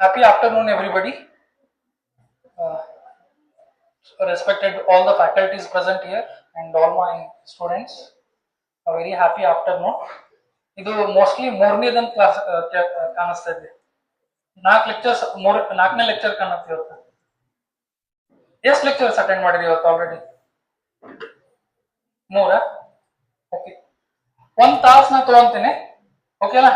Happy afternoon, everybody. Uh, Respected all the faculties present here and all my students. A very happy afternoon. ಇದು mostly ಮೂರನೇದೊಂದು class ಕಾಣಿಸ್ತಾ ಇದೆ. ನಾಲ್ಕು lectures ನಾಲ್ಕನೇ lecture ಕಾಣುತ್ತೆ ಇವತ್ತು. ಎಷ್ಟು ಲೆಕ್ಚರ್ಸ್ ಅಟೆಂಡ್ ಮಾಡಿರಿ ಇವತ್ತು ಆಲ್ರೆಡಿ? ಮೂರ. ಓಕೆ, ಒಂದ್ ತಾಸು ನಾ ತಗೊಂತೀನಿ. ಓಕೆನಾ?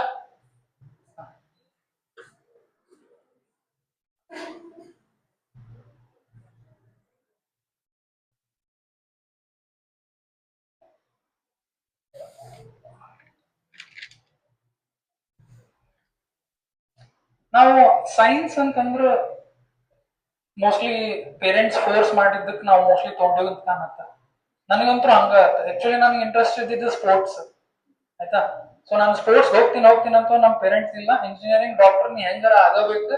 ನಾವು ಸೈನ್ಸ್ ಅಂತಂದ್ರೆ ಮೋಸ್ಟ್ಲಿ ಪೇರೆಂಟ್ಸ್ ಫೋರ್ಸ್ ಮಾಡಿದ್ದಕ್ಕೆ ನಾವು ಮೋಸ್ಟ್ಲಿ ತಗೊಂಡೇವಿ ಅಂತ ಕಾಣತ್ತ. ನನಗಂತೂ ಹಂಗ ಆಕ್ಚುಲಿ ನನಗೆ ಇಂಟ್ರೆಸ್ಟ್ ಇದ್ದಿದ್ದು ಸ್ಪೋರ್ಟ್ಸ್, ಆಯ್ತಾ. ಸೊ ನಾನು ಸ್ಪೋರ್ಟ್ಸ್ ಹೋಗ್ತೀನಿ ಅಂತ ನಮ್ಮ ಪೇರೆಂಟ್ಸ್ ಇಲ್ಲ, ಇಂಜಿನಿಯರಿಂಗ್ ಡಾಕ್ಟರ್ ನೀ ಹೆಂಗಾರ ಆಗಬೇಕು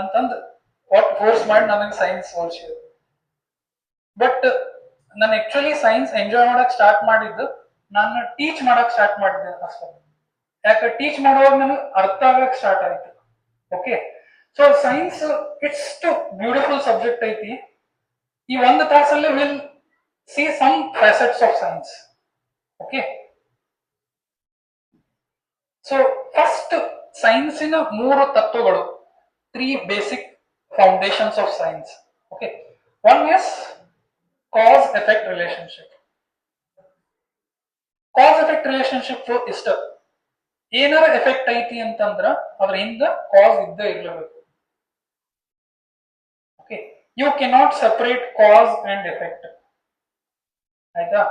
ಅಂತಂದು ಒಟ್ಟು ಫೋರ್ಸ್ ಮಾಡಿ ನನಗೆ ಸೈನ್ಸ್ ಓದಿಸಿದ್ರು. ಬಟ್ ನಾನು ಆಕ್ಚುಲಿ ಸೈನ್ಸ್ ಎಂಜಾಯ್ ಮಾಡಕ್ ಸ್ಟಾರ್ಟ್ ಮಾಡಿದ್ದು ನಾನು ಟೀಚ್ ಮಾಡಕ್ ಸ್ಟಾರ್ಟ್ ಮಾಡಿದ್ದೆ ಅಷ್ಟೇ. ಯಾಕೆ ಟೀಚ್ ಮಾಡುವಾಗ ನನಗೆ ಅರ್ಥ ಆಗಕ್ ಸ್ಟಾರ್ಟ್ ಆಯ್ತು. Okay, so science it's too beautiful subject ಐತಿ. ಈ ಒಂದು ತಾಸಲ್ಲಿ will see some facets of science. Okay, so first ಸೈನ್ಸಿನ ಮೂರು ತತ್ವಗಳು, three basic foundations of science. Okay, one is cause effect relationship. Cause effect relationship ಇಷ್ಟ, ಏನಾರ ಎಫೆಕ್ಟ್ ಐತಿ ಅಂತಂದ್ರ ಅದ್ರ ಹಿಂದ ಕಾಸ್ ಇದ್ದ ಇರ್ಲೇಬೇಕು. Okay, you cannot separate cause and effect. ಆಯ್ತಾ,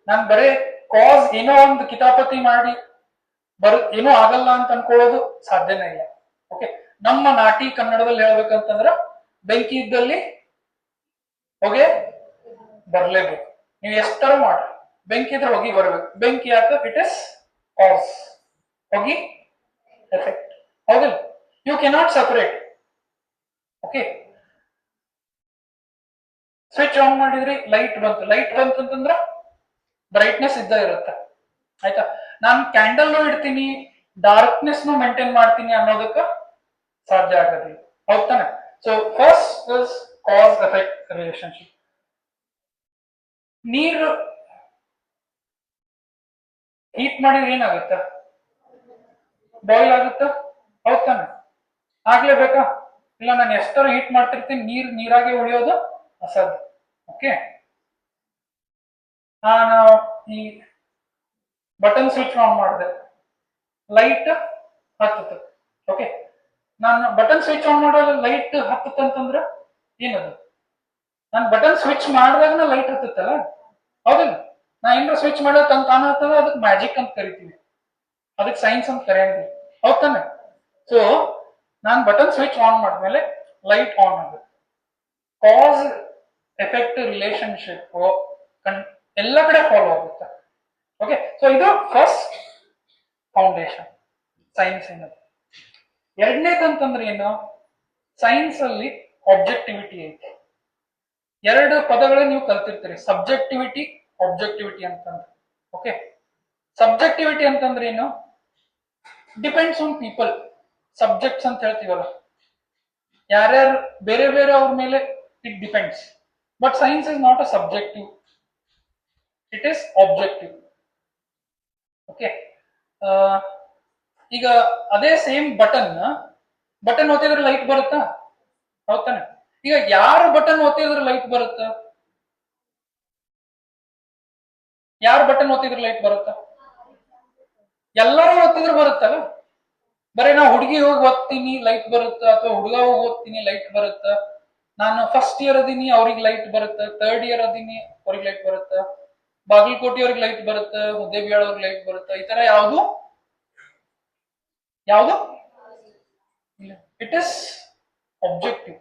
ನಾನ್ ಬರೇ ಕಾಸ್ ಏನೋ ಒಂದು ಕಿತಾಪತಿ ಮಾಡಿ ಏನೋ ಆಗಲ್ಲ ಅಂತ ಅನ್ಕೊಳ್ಳೋದು ಸಾಧ್ಯನೇ ಇಲ್ಲ. ಓಕೆ, ನಮ್ಮ ನಾಟಿ ಕನ್ನಡದಲ್ಲಿ ಹೇಳ್ಬೇಕಂತಂದ್ರ ಬೆಂಕಿ ಇದ್ದಲ್ಲಿ ಹೊಗೆ ಬರ್ಲೇಬೇಕು. ನೀವು ಎಷ್ಟರ ಮಾಡ್ರಿ, ಬೆಂಕಿ ಇದ್ರೆ ಹೊಗೆ ಬರ್ಬೇಕು. ಬೆಂಕಿ ಯಾಕ? ಇಟ್ ಇಸ್ ಕಾಸ್, ಹೊಗೆ ಎಫೆಕ್ಟ್. ಹೌದಿಲ್ಲ? You cannot separate. Okay, switch on ಮಾಡಿದ್ರಿ, ಲೈಟ್ ಬಂತು. ಲೈಟ್ ಬಂತು ಅಂತಂದ್ರ ಬ್ರೈಟ್ನೆಸ್ ಇದ್ದ ಇರುತ್ತೆ. ಆಯ್ತಾ, ನಾನು ಕ್ಯಾಂಡಲ್ ಇಡ್ತೀನಿ, ಡಾರ್ಕ್ನೆಸ್ ಮೇಂಟೈನ್ ಮಾಡ್ತೀನಿ ಅನ್ನೋದಕ್ಕ ಸಾಧ್ಯ ಆಗೋದಿಲ್ಲ. ಹೌದಾನೆ? So first is cause effect relationship. ನೀರು ಹೀಟ್ ಮಾಡಿದ್ರೆ ಏನಾಗುತ್ತೆ? ಬಾಯ್ಲ್ ಆಗುತ್ತ. ಹೌದಾನೆ? ಆಗ್ಲೇಬೇಕಾ? ಇಲ್ಲ, ನಾನು ಎಷ್ಟರ ಹೀಟ್ ಮಾಡ್ತಿರ್ತೀನಿ, ನೀರಾಗೆ ಉಳಿಯೋದು ಅಸಾಧ್ಯ. ಓಕೆ, ನಾನು ಈ ಬಟನ್ ಸ್ವಿಚ್ ಆನ್ ಮಾಡಿದೆ, ಲೈಟ್ ಹತ್ತುತ್ತೆ. ಓಕೆ, ನಾನು ಬಟನ್ ಸ್ವಿಚ್ ಆನ್ ಮಾಡೋದು ಲೈಟ್ ಹತ್ತಂತಂದ್ರ ಏನದು? ನಾನು ಬಟನ್ ಸ್ವಿಚ್ ಮಾಡಿದಾಗ ಲೈಟ್ ಹತ್ತಲ್ಲ. ಹೌದಿಲ್ಲ? ನಾ ಏನಾರ ಸ್ವಿಚ್ ಮಾಡೋದು ತಾನ ಹತ್ತದ, ಅದಕ್ಕೆ ಮ್ಯಾಜಿಕ್ ಅಂತ ಕರಿತೀವಿ, ಅದಕ್ಕೆ ಸೈನ್ಸ್ ಅಂತ ಕರೆಯಂಗಿಲ್ಲ. ಹೌದಾನೆ? ಸೊ ನಾನು ಬಟನ್ ಸ್ವಿಚ್ ಆನ್ ಮಾಡಿದ್ಮೇಲೆ ಲೈಟ್ ಆನ್ ಆಗುತ್ತೆ. ಕಾಸ್ ಎಫೆಕ್ಟ್ ರಿಲೇಶನ್ಶಿಪ್ ಎಲ್ಲ ಕಡೆ ಫಾಲೋ ಆಗುತ್ತೆ. ಓಕೆ, ಸೊ ಇದು ಫಸ್ಟ್ ಫೌಂಡೇಶನ್ ಸೈನ್ಸ್ ಏನದು. ಎರಡನೇದಂತಂದ್ರೆ ಏನು? ಸೈನ್ಸ್ ಅಲ್ಲಿ ಆಬ್ಜೆಕ್ಟಿವಿಟಿ ಐತಿ. ಎರಡು ಪದಗಳು ನೀವು ಕಲ್ತಿರ್ತೀರಿ, ಸಬ್ಜೆಕ್ಟಿವಿಟಿ, ಆಬ್ಜೆಕ್ಟಿವಿಟಿ ಅಂತಂದ್ರೆ. ಓಕೆ, ಸಬ್ಜೆಕ್ಟಿವಿಟಿ ಅಂತಂದ್ರೆ ಏನು? Depends on people. ಸಬ್ಜೆಕ್ಟ್ಸ್ ಅಂತ ಹೇಳ್ತೀವಲ್ಲ, ಯಾರ್ಯಾರು ಬೇರೆ ಬೇರೆ ಅವ್ರ ಮೇಲೆ it depends. But science is not a subjective, it is objective. Okay, ಈಗ ಅದೇ ಸೇಮ್ ಬಟನ್ ಒತ್ತಿದ್ರೆ ಲೈಟ್ ಬರುತ್ತಾ? ಹೌದಾನೆ? ಈಗ ಯಾರು ಬಟನ್ ಒತ್ತಿದ್ರೆ ಲೈಟ್ ಬರುತ್ತಾ? ಯಾರು ಬಟನ್ ಒತ್ತಿದ್ರೆ ಲೈಟ್ ಬರುತ್ತಾ? ಎಲ್ಲರೂ ಒತ್ತಿದ್ರೆ ಬರುತ್ತಲ್ಲ. ಬರೀ ನಾ ಹುಡುಗಿ ಹೋಗಿ ಓದ್ತೀನಿ ಲೈಟ್ ಬರುತ್ತಾ, ಅಥವಾ ಹುಡುಗ ಹೋಗಿ ಓದ್ತೀನಿ ಲೈಟ್ ಬರುತ್ತಾ? ನಾನು ಫಸ್ಟ್ ಇಯರ್ ಅದೀನಿ ಅವ್ರಿಗೆ ಲೈಟ್ ಬರುತ್ತಾ, ಥರ್ಡ್ ಇಯರ್ ಅದೀನಿ ಅವ್ರಿಗೆ ಲೈಟ್ ಬರುತ್ತಾ, ಬಾಗಲಕೋಟೆ ಅವ್ರಿಗೆ ಲೈಟ್ ಬರುತ್ತಾ, ಮುದ್ದೇಬಿಹಾಳ್ ಅವ್ರಿಗೆ ಲೈಟ್ ಬರುತ್ತಾ? ಈ ತರ ಯಾವುದು ಇಟ್ ಇಸ್ ಆಬ್ಜೆಕ್ಟಿವ್.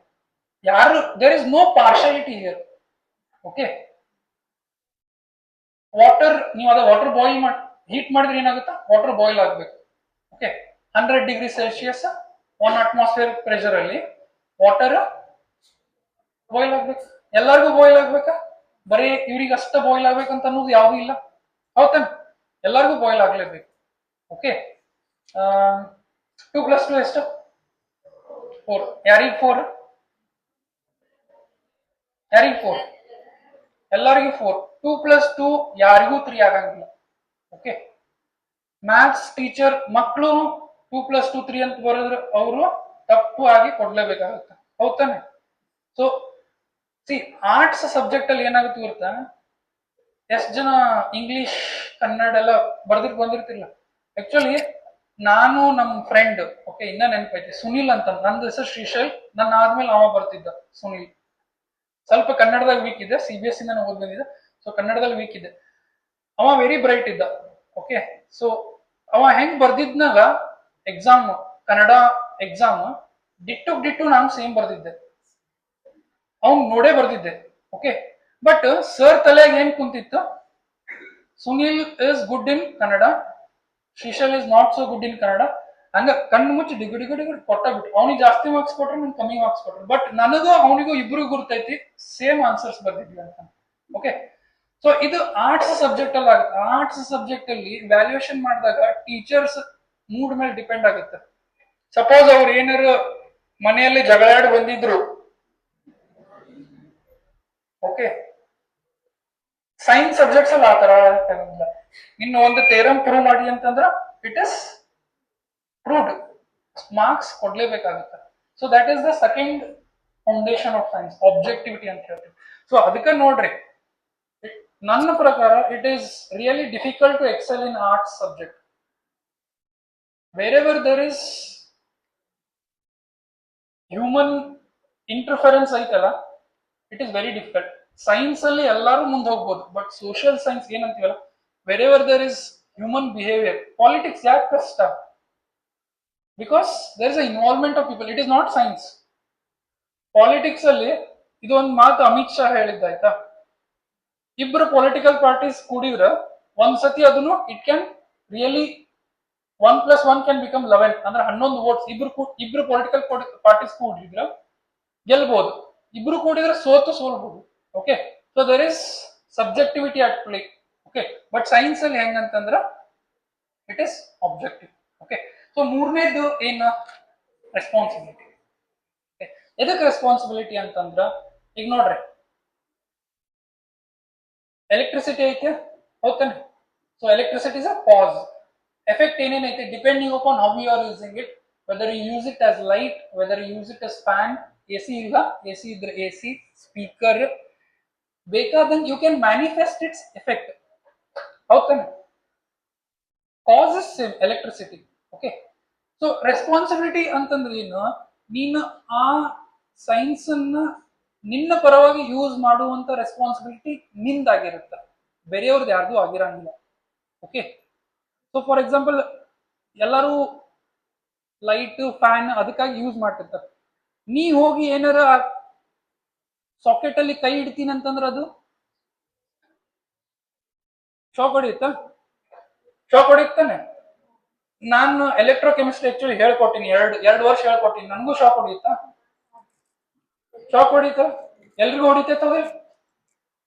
ಯಾರು, there is no partiality here. Okay, water, ನೀವು ಅದ ವಾಟರ್ ಬಾಯ್ಲ್ ಮಾಡಿ ಹೀಟ್ ಮಾಡಿದ್ರೆ ಏನಾಗುತ್ತಾ? ವಾಟರ್ ಬಾಯ್ಲ್ ಆಗ್ಬೇಕು. Okay, 100 degree Celsius 1 atmosphere pressure ಅಲ್ಲಿ ವಾಟರ್ ಬಾಯ್ಲ್ ಆಗ್ಬೇಕು. ಎಲ್ಲರಿಗೂ ಬಾಯ್ಲ್ ಆಗ್ಬೇಕಾ? ಬರೀ ಇವ್ರಿಗೆ ಅಷ್ಟ ಬಾಯ್ಲ್ ಆಗ್ಬೇಕಂತ ಅನ್ನೋದು ಯಾವ್ದು ಇಲ್ಲ. ಹೌದಾನೆ? ಎಲ್ಲರಿಗೂ ಬಾಯ್ಲ್ ಆಗ್ಲೇಬೇಕು. ಓಕೆ, 2 + 2 ಎಷ್ಟು? 4 ಯಾರಿಗೆ 4 ಯಾರಿಗೆ 4 ಎಲ್ಲರಿಗೂ 4 2 + 2 ಯಾರಿಗೂ 3 ಆಗಂಗಿಲ್ಲ. ಓಕೆ, ಮ್ಯಾಥ್ಸ್ ಟೀಚರ್ ಮಕ್ಕಳು 2 + 2 3 ಅಂತ ಬರೆದ್ರೆ ಅವರು ತಪ್ಪು ಆಗಿ ಕೊಡ್ಲೇಬೇಕಾಗುತ್ತೆ. ಹೌದಾನೆ? ಸೊ ಸಿ ಆರ್ಟ್ಸ್ ಸಬ್ಜೆಕ್ಟ್ ಅಲ್ಲಿ ಏನಾಗುತ್ತೆ ಗೊತ್ತಾ, ಎಷ್ಟು ಜನ ಇಂಗ್ಲಿಷ್ ಕನ್ನಡ ಎಲ್ಲ ಬಂದಿರ್ತಿಲ್ಲ. ಆಕ್ಚುಲಿ ನಾನು ನಮ್ಮ ಫ್ರೆಂಡ್, ಓಕೆ, ಇನ್ನ ನೆನಪೈತಿ, ಸುನಿಲ್ ಅಂತ, ನಂದು ಹೆಸರು ಶ್ರೀಶೈಲ್, ನನ್ನ ಆದ್ಮೇಲೆ ಅವ ಬರ್ತಿದ್ದ ಸುನಿಲ್. ಸ್ವಲ್ಪ ಕನ್ನಡದಾಗ ವೀಕ್ ಇದೆ, CBSE ನಾನು ಓದ್ ಬಂದಿದ್ದೆ, ಸೊ ಕನ್ನಡದಲ್ಲಿ ವೀಕ್ ಇದೆ. ಅವ ವೆರಿ ಬ್ರೈಟ್ ಇದ್ದ. ಓಕೆ, ಸೊ ಅವ ಹೆಂಗ್ ಬರ್ದಿದ್ನಾಗ ಎಕ್ಸಾಮ್, ಕನ್ನಡ ಎಕ್ಸಾಮ್ ಡಿಟ್ಟು ನಾನು ಸೇಮ್ ಬರ್ದಿದ್ದೆ, ಅವ್ನ್ ನೋಡೇ ಬರ್ದಿದ್ದೆ. ಓಕೆ, ಬಟ್ ಸರ್ ತಲೆಯಾಗ ಏನ್ ಕುಂತಿತ್ತು, Sunil is good in Kannada, Shrishail is not so good in Kannada. ಹಂಗ ಕಣ್ಣು ಮುಚ್ಚಿ ಡಿಗಡಿ ಕೊಟ್ಟಾಗ್ಬಿಟ್ಟು ಅವನಿಗೆ ಜಾಸ್ತಿ ಮಾರ್ಕ್ಸ್ ಕೊಟ್ರು, ನನ್ ಕಮ್ಮಿ ಮಾರ್ಕ್ಸ್ ಕೊಟ್ರು. ಬಟ್ ನನಗೂ ಅವನಿಗೂ ಇಬ್ರಿಗೂ ಗುರ್ತೈತಿ ಸೇಮ್ ಆನ್ಸರ್ಸ್ ಬರ್ದಿದ್ವಿ ಅಂತ. ಓಕೆ, ಸೊ ಇದು ಆರ್ಟ್ಸ್ ಸಬ್ಜೆಕ್ಟ್ ಅಲ್ಲಿ ಆಗುತ್ತೆ. ಆರ್ಟ್ಸ್ ಸಬ್ಜೆಕ್ಟ್ ಅಲ್ಲಿ ವ್ಯಾಲ್ಯೂಯೇಷನ್ ಮಾಡಿದಾಗ ಟೀಚರ್ಸ್ ಮೂಡ್ ಮೇಲೆ ಡಿಪೆಂಡ್ ಆಗುತ್ತೆ. ಸಪೋಸ್ ಅವ್ರು ಏನಾರು ಮನೆಯಲ್ಲಿ ಜಗಳಾಡಿ ಬಂದಿದ್ರು, ಓಕೆ, ಸೈನ್ಸ್ ಸಬ್ಜೆಕ್ಟ್ಸ್ ಅಲ್ಲಿ ಆತರ ಆಗಂಗಿಲ್ಲ. ಇನ್ನು ಒಂದು ಥಿಯರಮ್ ಪ್ರೂವ್ ಮಾಡಿ ಅಂತಂದ್ರ ಇಟ್ ಇಸ್ ಪ್ರೂವ್ಡ್, ಮಾರ್ಕ್ಸ್ ಕೊಡ್ಲೇಬೇಕಾಗುತ್ತೆ. So that is the second foundation of science, objectivity ಅಂತ ಹೇಳ್ತೀವಿ. ಸೊ ಅದಕ್ಕೆ ನೋಡ್ರಿ, ನನ್ನ ಪ್ರಕಾರ it is really difficult to excel in arts subject. Wherever there is human interference ಐತಲ್ಲ, it is very difficult. Science ಅಲ್ಲಿ ಎಲ್ಲರೂ ಮುಂದೆ ಹೋಗ್ಬೋದು, ಬಟ್ ಸೋಷಿಯಲ್ ಸೈನ್ಸ್ ಏನಂತೀವಲ್ಲ, wherever there is human behaviour, politics ಯಾಕೆ ಕಷ್ಟ? Because there is a involvement of people, it is not science. Politics ಅಲ್ಲಿ ಇದೊಂದು ಮಾತು ಅಮಿತ್ ಶಾ ಹೇಳಿದ್ದಾಯ್ತಾ, ಇಬ್ರು ಪೊಲಿಟಿಕಲ್ ಪಾರ್ಟೀಸ್ ಕೂಡಿದ್ರ ಒಂದ್ಸತಿ ಅದನ್ನು it can really 1 + 1 can become 11, ಅಂದ್ರೆ 11 ವೋಟ್ಸ್. ಇಬ್ರು ಪೊಲಿಟಿಕಲ್ ಪಾರ್ಟೀಸ್ ಕೂಡಿದ್ರ ಗೆಲ್ಬಹುದು, ಇಬ್ರು ಕೂಡಿದ್ರೆ ಸೋಲ್ಬಹುದು. Okay, so there is subjectivity at play. Okay, but science ಅಲ್ಲಿ ಹೆಂಗಂತಂದ್ರ it is objective. Okay, so ಮೂರನೇದು ಏನು, ರೆಸ್ಪಾನ್ಸಿಬಿಲಿಟಿ. ಎದಕ್ಕೆ ರೆಸ್ಪಾನ್ಸಿಬಿಲಿಟಿ ಅಂತಂದ್ರ, ಈಗ ನೋಡ್ರಿ, ಎಲೆಕ್ಟ್ರಿಸಿಟಿ ಐತೆ, ಹೌದಾನೆ? So electricity is a cause. Effect ಏನೇನೈತೆ, depending upon how you are using it, whether you use it as light, whether you use it as fan, AC ಇಲ್ಲ, AC ಇದ್ರೆ AC, ಸ್ಪೀಕರ್, ಬೇಕಾದಂಗೆ you can manifest its effect. ಹೌದಾನೆ? Cause is same, electricity. Okay, so responsibility ಅಂತಂದ್ರೆ ಏನು, ನೀನು ಆ science ಅನ್ನ ನಿನ್ನ ಪರವಾಗಿ ಯೂಸ್ ಮಾಡುವಂತ ರೆಸ್ಪಾನ್ಸಿಬಿಲಿಟಿ ನಿಂದಾಗಿರುತ್ತೆ, ಬೇರೆಯವ್ರದ್ದು ಯಾರ್ದು ಆಗಿರಂಗಿಲ್ಲ. ಓಕೆ, ಸೊ ಫಾರ್ ಎಕ್ಸಾಂಪಲ್ ಎಲ್ಲರೂ ಲೈಟ್ ಫ್ಯಾನ್ ಅದಕ್ಕಾಗಿ ಯೂಸ್ ಮಾಡ್ತಿರ್ತಾರೆ, ನೀ ಹೋಗಿ ಏನಾರ ಸಾಕೆಟ್ ಅಲ್ಲಿ ಕೈ ಇಡ್ತೀನಿ ಅಂತಂದ್ರೆ ಅದು ಶಾಕ್ ಹೊಡೆಯುತ್ತಾನೆ. ನಾನು ಎಲೆಕ್ಟ್ರೋಕೆಮಿಸ್ಟ್ರಿ ಆಕ್ಚುಲಿ ಹೇಳ್ಕೊಟ್ಟಿನಿ, ಎರಡು ವರ್ಷ ಹೇಳ್ಕೊಟ್ಟಿನಿ, ನನಗೂ ಶಾಕ್ ಹೊಡೆಯುತ್ತಾ? ಶಾಕ್ ಹೊಡಿತ, ಎಲ್ರಿಗೂ ಹೊಡಿತೈತ,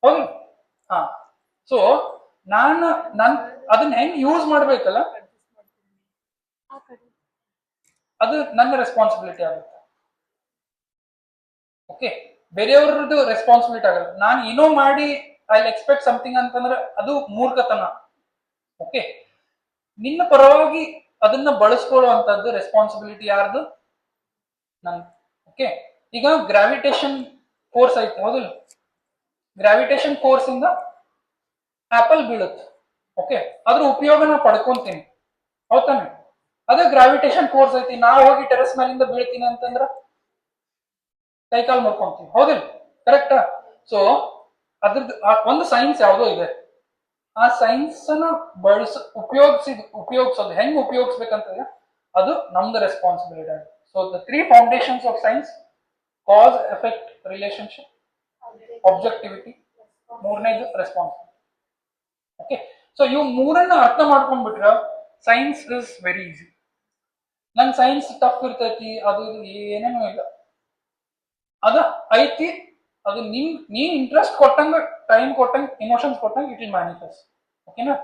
ಹೌದು. ಹಾ, ಸೊ ನಾನು ಅದನ್ನ ಹೆಂಗ್ ಯೂಸ್ ಮಾಡ್ಬೇಕಲ್ಲ, ಅದು ನನ್ನ ರೆಸ್ಪಾನ್ಸಿಬಿಲಿಟಿ ಆಗುತ್ತೆ. ಓಕೆ, ಬೇರೆಯವ್ರದ್ದು ರೆಸ್ಪಾನ್ಸಿಬಿಲಿಟಿ ಆಗಲ್ಲ. ನಾನು ಏನೋ ಮಾಡಿ ಐ ಎಕ್ಸ್ಪೆಕ್ಟ್ ಸಮಥಿಂಗ್ ಅಂತಂದ್ರೆ ಅದು ಮೂರ್ಖತನ. ಓಕೆ, ನಿನ್ನ ಪರವಾಗಿ ಅದನ್ನ ಬಳಸ್ಕೊಳ್ಳುವಂತದ್ದು ರೆಸ್ಪಾನ್ಸಿಬಿಲಿಟಿ ಯಾರ್ದು? ನನ್. ಓಕೆ, ಈಗ ಗ್ರಾವಿಟೇಷನ್ ಫೋರ್ಸ್ ಐತೆ, ಹೌದಿಲ್ಲ? ಗ್ರಾವಿಟೇಷನ್ ಫೋರ್ಸ್ ಇಂದ ಆಪಲ್ ಬೀಳುತ್ತೆ. ಓಕೆ, ಅದ್ರ ಉಪಯೋಗ ನಾ ಪಡ್ಕೊಂತೀನಿ, ಹೌದಾನೆ? ಅದೇ ಗ್ರಾವಿಟೇಷನ್ ಫೋರ್ಸ್ ಐತಿ, ನಾ ಹೋಗಿ ಟೆರೆಸ್ ಮೇಲಿಂದ ಬೀಳ್ತೀನಿ ಅಂತಂದ್ರ ಕೈಕಾಲು ಮುರ್ಕೊಂತೀವಿ, ಹೌದಿಲ್ಲ? ಕರೆಕ್ಟಾ? ಸೊ ಅದ್ರದ್ದು ಒಂದು ಸೈನ್ಸ್ ಯಾವುದೋ ಇದೆ, ಆ ಸೈನ್ಸ್ ಅನ್ನ ಉಪಯೋಗಿಸೋದು ಹೆಂಗ್ ಉಪಯೋಗಿಸ್ಬೇಕಂತಂದ್ರೆ ಅದು ನಮ್ದು ರೆಸ್ಪಾನ್ಸಿಬಿಲಿಟಿ ಆಗುತ್ತೆ. So the 3 foundations of science: cause, effect, relationship, objectivity, ಮೂರನೇದು ರೆಸ್ಪಾನ್ಸಿಬಿಲಿಟಿ. ಓಕೆ, ಸೊ ಇವು ಮೂರನ್ನ ಅರ್ಥ ಮಾಡ್ಕೊಂಡ್ಬಿಟ್ರ ಸೈನ್ಸ್ ಇಸ್ ವೆರಿ ಈಸಿ. ನನ್ ಸೈನ್ಸ್ ಟಫ್ ಇರ್ತೈತಿ, ಅದು ಏನೇನೂ ಇಲ್ಲ, ಅದ ಐತಿ, ಅದು ನೀ ಇಂಟ್ರೆಸ್ಟ್ ಕೊಟ್ಟಂಗ, ಟೈಮ್ ಕೊಟ್ಟಂಗ, ಇಮೋಷನ್ಸ್ ಕೊಟ್ಟಂಗ ಇಟ್ ವಿಲ್ ಮ್ಯಾನಿಫೆಸ್ಟ್. ಓಕೆನಾ?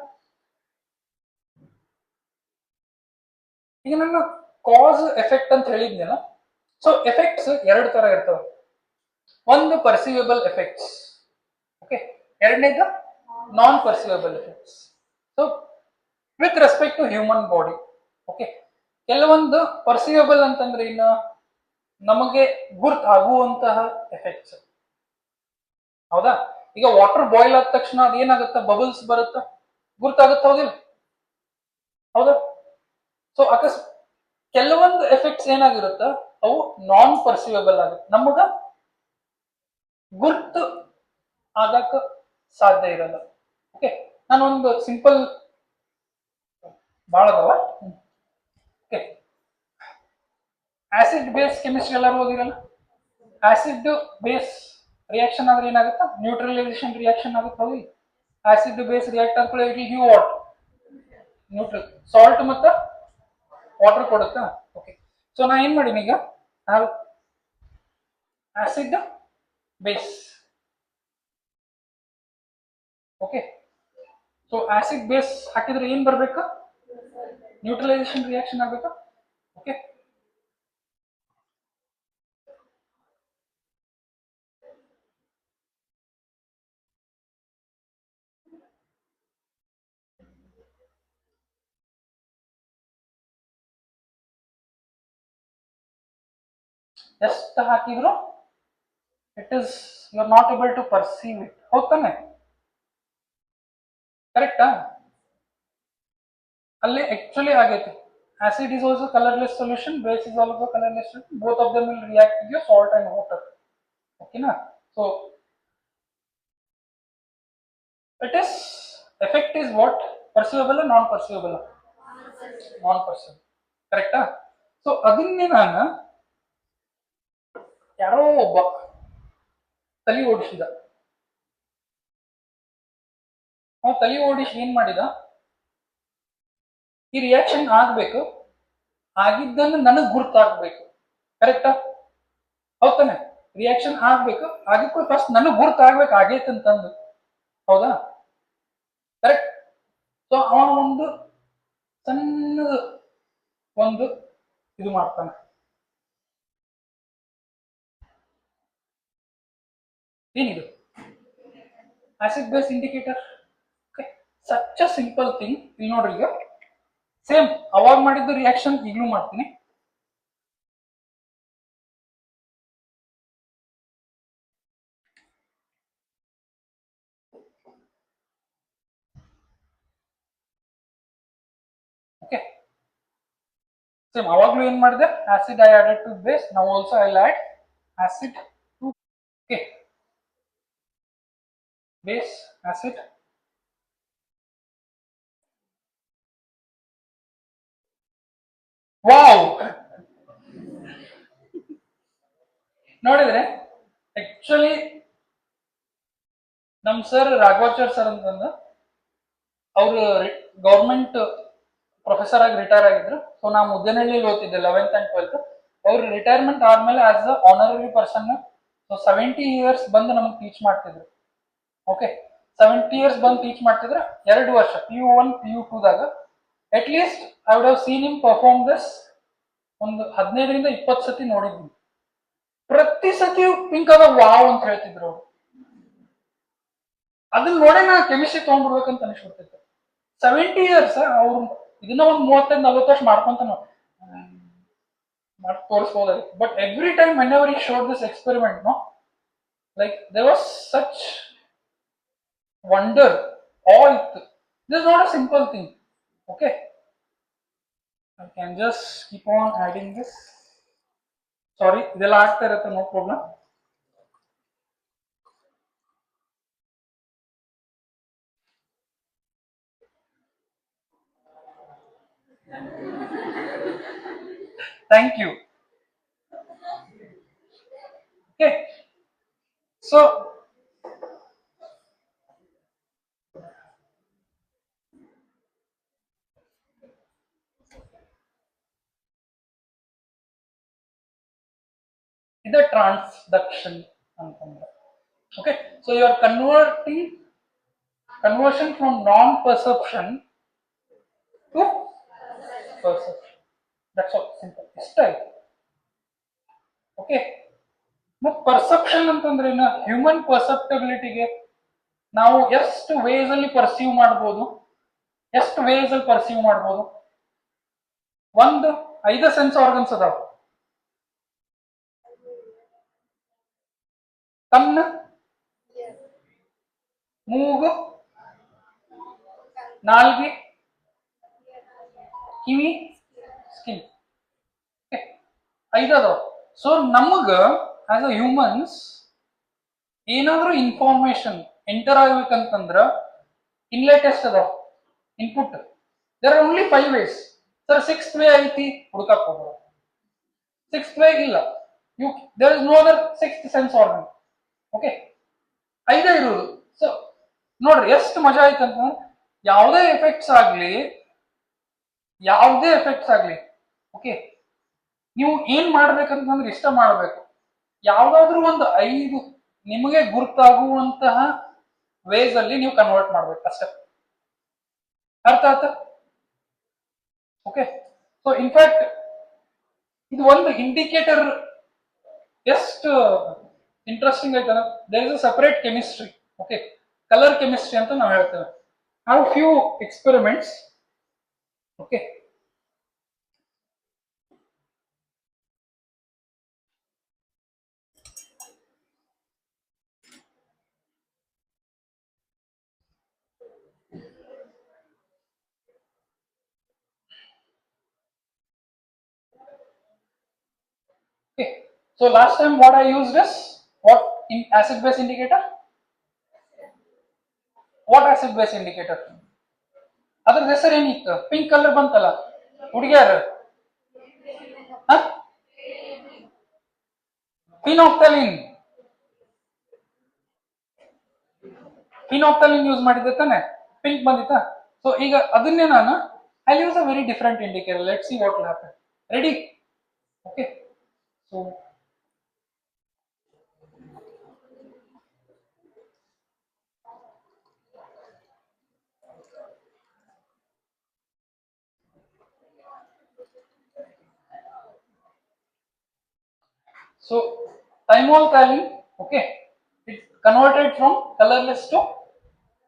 ಈಗ ನನ್ನ ಕಾಸ್ ಎಫೆಕ್ಟ್ ಅಂತ ಹೇಳಿದ್ನಲ್ಲ, ಸೊ ಎಫೆಕ್ಟ್ಸ್ ಎರಡು ತರ ಇರ್ತವೆ. ಒಂದು ಪರ್ಸೀವೇಬಲ್ ಎಫೆಕ್ಟ್ಸ್, ಓಕೆ, ಎರಡನೇದು non perceivable effects. So with respect to human body, okay, ಕೆಲವೊಂದು ಪರ್ಸೀವೇಬಲ್ ಅಂತಂದ್ರೆ ಇನ್ನು ನಮಗೆ ಗುರ್ತಾಗುವಂತಹ ಎಫೆಕ್ಟ್ಸ್, ಹೌದಾ? ಈಗ ವಾಟರ್ ಬಾಯ್ಲ್ ಆದ ತಕ್ಷಣ ಅದೇನಾಗುತ್ತೆ, ಬಬಲ್ಸ್ ಬರುತ್ತೆ, ಗುರ್ತಾಗುತ್ತೆ, ಹೌದಿಲ್ಲ? ಹೌದಾ? ಸೊ ಕೆಲವೊಂದು ಎಫೆಕ್ಟ್ಸ್ ಏನಾಗಿರುತ್ತೆ, ಅವು ನಾನ್ ಪರ್ಸೀವೇಬಲ್ ಆಗುತ್ತೆ, ನಮಗ ಗುರ್ತು ಆಗಕ್ಕ ಸಾಧ್ಯ ಇರಲ್ಲ. ಓಕೆ, ನಾನೊಂದು ಸಿಂಪಲ್ ಭಾಳ ಅದಾವ. ಓಕೆ, ಆಸಿಡ್ ಬೇಸ್ ಕೆಮಿಸ್ಟ್ರಿ ಎಲ್ಲರೂ ಓದಿರಲ್ಲ? ಆಸಿಡ್ ಬೇಸ್ ರಿಯಾಕ್ಷನ್ ಆದ್ರೆ ಏನಾಗುತ್ತೆ, ನ್ಯೂಟ್ರಲೈಸೇಷನ್ ರಿಯಾಕ್ಷನ್ ಆಗುತ್ತೆ, ಹೌದು? ಆಸಿಡ್ ಬೇಸ್ ರಿಯಾಕ್ಟ್ ಆದ್ಮೇಲೆ it will give what, neutral, salt ಮತ್ತು ವಾಟರ್ ಕೊಡುತ್ತಾ. ಓಕೆ, ಸೊ ನಾ ಏನ್ ಮಾಡೀನಿ ಈಗ, acid base, okay, so acid base ಹಾಕಿದ್ರೆ ಏನ್ ಬರ್ಬೇಕು, ನ್ಯೂಟ್ರಲೈಸೇಷನ್ ರಿಯಾಕ್ಷನ್ ಆಗ್ಬೇಕು. ಓಕೆ, ಎಷ್ಟು ಹಾಕಿದ್ರು it is you are not able to perceive it, ಹೌದಾನೆ? ಕರೆಕ್ಟಾ? ಅಲ್ಲಿ ಆಕ್ಚುಲಿ ಆಗೈತಿ, acid is also colorless solution, base is also colorless solution, both of them will react with your salt and water, okay na? So it is, effect is what, perceivable or non perceivable? Non perceivable, correct? So ಅದನ್ನೇ ನಾನು ಯಾರೋ ಒಬ್ಬ ತಲೆ ಓಡಿಸಿದ, ತಲೆ ಓಡಿಸಿ ಏನ್ ಮಾಡಿದ, ಈ ರಿಯಾಕ್ಷನ್ ಆಗ್ಬೇಕು, ಆಗಿದ್ದನ್ನು ನನಗ್ ಗುರ್ತಾಗ್ಬೇಕು, ಕರೆಕ್ಟಾ? ಹೌದಾನೆ? ರಿಯಾಕ್ಷನ್ ಆಗ್ಬೇಕು, ಆಗಿಕ್ಕೂ ಫಸ್ಟ್ ನನಗ್ ಗುರ್ತಾಗ್ಬೇಕು ಆಗೈತೆ ಅಂತಂದು, ಹೌದಾ? ಕರೆಕ್ಟ್. ಸೊ ಅವ ಒಂದು ಸಣ್ಣದು ಒಂದು ಇದು ಮಾಡ್ತಾನೆ, ಏನಿದು acid base indicator. Such a simple thing. ಇಲ್ಲಿ ನೋಡ್ರಿ, ಈಗ ಸೇಮ್ ಅವಾಗ ಮಾಡಿದ್ದು ರಿಯಾಕ್ಷನ್ ಈಗಲೂ ಮಾಡ್ತೀನಿ. ಓಕೆ, ಸೇಮ್ ಅವಾಗ್ಲೂ ಏನ್ ಮಾಡಿದೆ, acid I added to base, ನಾವು also I add acid to, okay, base acid, wow. ನೋಡಿದ್ರೆ ಆಕ್ಚುಲಿ ನಮ್ ಸರ್ ರಾಘವಾಚಾರ್ ಸರ್ ಅಂತಂದು ಅವರು ಗೌರ್ಮೆಂಟ್ ಪ್ರೊಫೆಸರ್ ಆಗಿ ರಿಟೈರ್ ಆಗಿದ್ರು. ಸೊ ನಾ ಮುದ್ದೇನಹಳ್ಳಿ ಓದ್ತಿದ್ದೆ 11th and 12th. ಅವ್ರು ರಿಟೈರ್ಮೆಂಟ್ ಆದ್ಮೇಲೆ as a honorary person, so 70 years ಬಂದು ನಮಗೆ ಟೀಚ್ ಮಾಡ್ತಿದ್ರು. ಓಕೆ, 70 years ಬಂದು ಟೀಚ್ ಮಾಡ್ತಿದ್ರು. 2 ವರ್ಷ PU1 PU2 ದಾಗ at least I would have seen him perform this ಒಂದು 15ರಿಂದ 20 ಸತಿ ನೋಡಿದ್ವಿ. ಪ್ರತಿ ಸತಿ ಪಿಂಕ್ ಆದ ವಾವ್ ಅಂತ ಹೇಳ್ತಿದ್ರು ಅವ್ರು. ಅದನ್ನ ನೋಡೇ ನಾ ಕೆಮಿಸ್ಟ್ರಿ ತಗೊಂಡ್ಬಿಡ್ಬೇಕಂತ ಅನಿಸ್ಬಿಡ್ತಿತ್ತು. 70 years ಅವ್ರು ಇದನ್ನ ಒಂದು 35-40 ವರ್ಷ ಮಾಡ್ಕೊಂತ ಮಾಡಿ ತೋರಿಸ್ಬೋದಾಗಿತ್ತು. But every time whenever I showed this experiment, no, like there was such wonder, all ಇತ್ತು. This is not a simple thing. Okay, I can just keep on adding this. Sorry, ಇದೆಲ್ಲ ಆಗ್ತಾ ಇರುತ್ತೆ, no problem. Thank you. Okay, so the transduction ಅಂತಂದ್ರೆ, okay, so you are conversion from non-perception to perception. That's all, simple. ಇಷ್ಟ ಆಯ್ತು. Okay. ಮತ್ತು perception ಅಂತಂದ್ರೆ ಏನು? Human ಪರ್ಸೆಪ್ಟಬಿಲಿಟಿಗೆ ನಾವು ಎಷ್ಟು ವೇಸ್ ಅಲ್ಲಿ ಪರ್ಸೀವ್ ಮಾಡ್ಬೋದು, ಎಷ್ಟು ವೇಸ್ ಅಲ್ಲಿ ಪರ್ಸೀವ್ ಮಾಡ್ಬೋದು? ಒಂದು 5 ಸೆನ್ಸ್ ಆರ್ಗನ್ಸ್ ಅದಾವ. ಕಣ್ಣು, ಮೂಗು, ನಾಲ್ಗೆ, ಕಿವಿ, ಸ್ಕಿನ್. 5 ಅದಾವ. ಸೊ ನಮಗ ಆಸ್ ಅ ಹ್ಯೂಮನ್ಸ್ ಏನಾದ್ರೂ ಇನ್ಫಾರ್ಮೇಶನ್ ಎಂಟರ್ ಆಗ್ಬೇಕಂತಂದ್ರ ಇನ್ಲೆಟ್ ಎಷ್ಟು ಅದಾವ? Input there are only 5 ways. Sir 6th way ಐತಿ, ಹುಡುಕಕ್ ಹೋಗ್ಬೋದು. 6th ವೇ ಇಲ್ಲ. There is no other 6th sense organ. Okay, 5 ಇರುವುದು. ಸೊ ನೋಡ್ರಿ ಎಷ್ಟು ಮಜಾ ಆಯ್ತಂತ. ಯಾವುದೇ ಎಫೆಕ್ಟ್ಸ್ ಆಗ್ಲಿ, ಓಕೆ, ನೀವು ಏನ್ ಮಾಡ್ಬೇಕಂತಂದ್ರೆ ಇಷ್ಟ ಮಾಡ್ಬೇಕು. ಯಾವ್ದಾದ್ರು ಒಂದು 5 ನಿಮಗೆ ಗುರ್ತಾಗುವಂತಹ ವೇಸ್ ಅಲ್ಲಿ ನೀವು ಕನ್ವರ್ಟ್ ಮಾಡ್ಬೇಕು ಅಷ್ಟೇ. ಅರ್ಥ ಆಯ್ತಾ? ಓಕೆ. ಸೊ ಇನ್ಫ್ಯಾಕ್ಟ್ ಇದು ಒಂದು ಇಂಡಿಕೇಟರ್ ಎಷ್ಟು ಇಂಟ್ರೆಸ್ಟಿಂಗ್ ಆಯ್ತಲ್ಲ. There is a separate chemistry. Okay, colour chemistry ಅಂತ ನಾವು ಹೇಳ್ತೇವೆ. Have few experiments. Okay, okay. So last time what I used is what in acid base indicator? What acid base indicator? ಅದ್ರ ಹೆಸರು ಏನಿತ್ತು? Pink colour ಬಂತಲ್ಲ ಹುಡುಗಿಯರ್, ಫಿನೋಕ್ಟಲಿನ್. ಫಿನೋಕ್ಟಲಿನ್ use ಮಾಡಿದ್ದೆ ತಾನೆ, pink ಬಂದಿತ್ತಾ? So ಈಗ ಅದನ್ನೇ ನಾನು I use a very different indicator. Let see what will happen. Ready? Okay. So thymolphthalein, okay, it converted from colorless to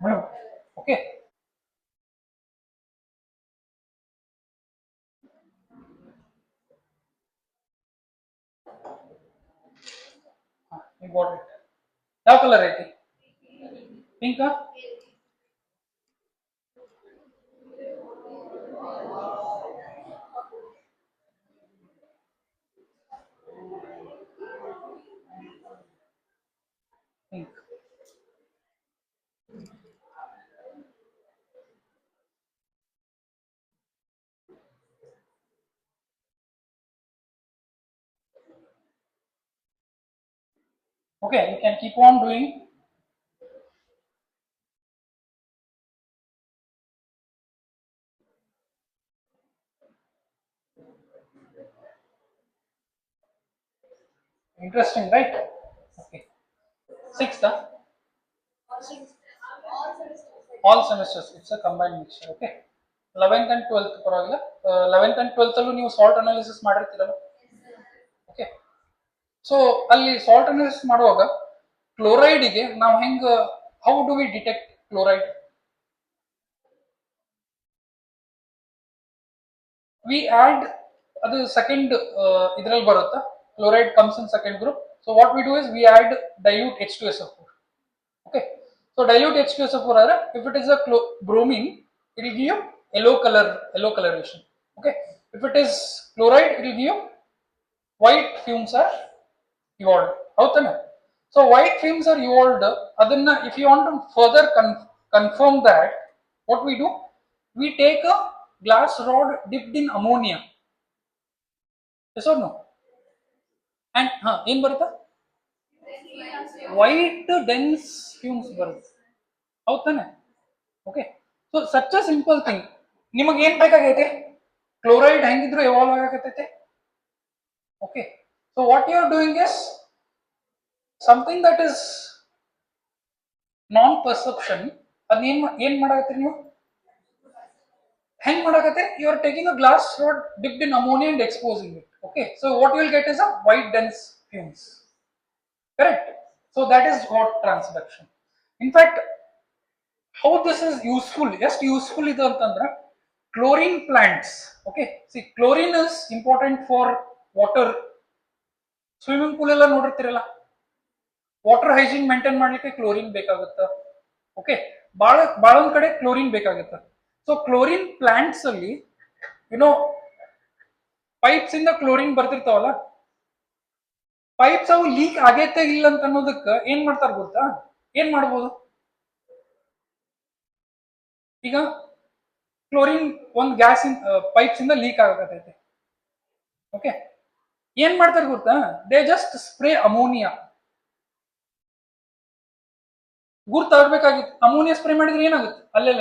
blue. Okay. You got it. ಯಾವ colour ಐತಿ? Pink. Pink. Okay, you can keep on doing. Interesting, right? Okay. 6th, all semesters. It's a combined mixture. Okay. 11th and 12th ಪರವಾಗಿಲ್ಲ. 11th and 12th ಅಲ್ಲೂ ನೀವು salt analysis ಮಾಡಿರ್ತೀರಲ್ಲ. Okay. So ಅಲ್ಲಿ salt analysis ಮಾಡುವಾಗ ಕ್ಲೋರೈಡ್ಗೆ ನಾವು ಹೆಂಗ, how do we detect chloride? We add, ಅದು ಸೆಕೆಂಡ್ ಇದ್ರಲ್ಲಿ ಬರುತ್ತಾ, chloride comes in second group. So what we do is we add dilute H2SO4. Okay, so dilute H2SO4 ಆದ್ರೆ if it is a bromine it will give you yellow coloration. Okay, if it is chloride it will give you white fumes are evolved. ಹೌದಾ? So white fumes are evolved. ಅದನ್ನ if you want to further confirm that, what we do, we take a glass rod dipped in ammonia. Yes or no? And ಏನ್ ಬರುತ್ತಾ? White dense fumes ಬರುತ್ತೆ. ಹೌದ್ ತಾನೆ? Okay. So such a simple thing. ನಿಮಗೆ ಏನ್ ಬೇಕಾಗೈತೆ? Chloride ಹೆಂಗಿದ್ರು evolve ಆಗಕತ್ತೈತೆ. Okay. So what you are doing is something that is non perception. ಅದನ್ನ ಏನ್ ಮಾಡಕತ್ತೀರಿ ನೀವು? ಹೆಂಗ್ ಮಾಡಕತ್ತೀರಿ? You are taking a glass rod dipped in ammonia and exposing it. Okay, so what you will get is a white dense fumes. Correct. So that is what transduction. In fact, how this is useful, just useful ಇದು ಅಂತಂದ್ರೆ chlorine plants. Okay, see, chlorine is important for water. Swimming pool ಎಲ್ಲ ನೋಡಿರ್ತೀರಲ್ಲ, water hygiene maintain ಮಾಡ್ಲಿಕ್ಕೆ chlorine ಬೇಕಾಗುತ್ತೆ. Okay, ಬಾಳ ಒಂದ್ ಕಡೆ chlorine ಬೇಕಾಗುತ್ತೆ. So chlorine plants ಅಲ್ಲಿ ಯುನೋ ಪೈಪ್ಸ್ ಇಂದ ಕ್ಲೋರಿನ್ ಬರ್ತಿರ್ತಾವಲ್ಲ, ಪೈಪ್ಸ್ ಅವು ಲೀಕ್ ಆಗೈತೆ ಇಲ್ಲ ಅಂತ ಅನ್ನೋದಕ್ಕೆ ಏನ್ ಮಾಡ್ತಾರ ಗೊತ್ತಾ? ಏನ್ ಮಾಡ್ಬೋದು? ಈಗ ಕ್ಲೋರಿನ್ ಒಂದು ಗ್ಯಾಸ್ ಪೈಪ್ಸ್ ಇಂದ ಲೀಕ್ ಆಗತೈತೆ. ಓಕೆ, ಏನ್ ಮಾಡ್ತಾರೆ ಗೊತ್ತಾ? They just spray ammonia. ಗುರ್ತಾಗಬೇಕಾಗಿತ್ತು, ಅಮೋನಿಯಾ ಸ್ಪ್ರೇ ಮಾಡಿದ್ರೆ ಏನಾಗುತ್ತೆ? ಅಲ್ಲೇ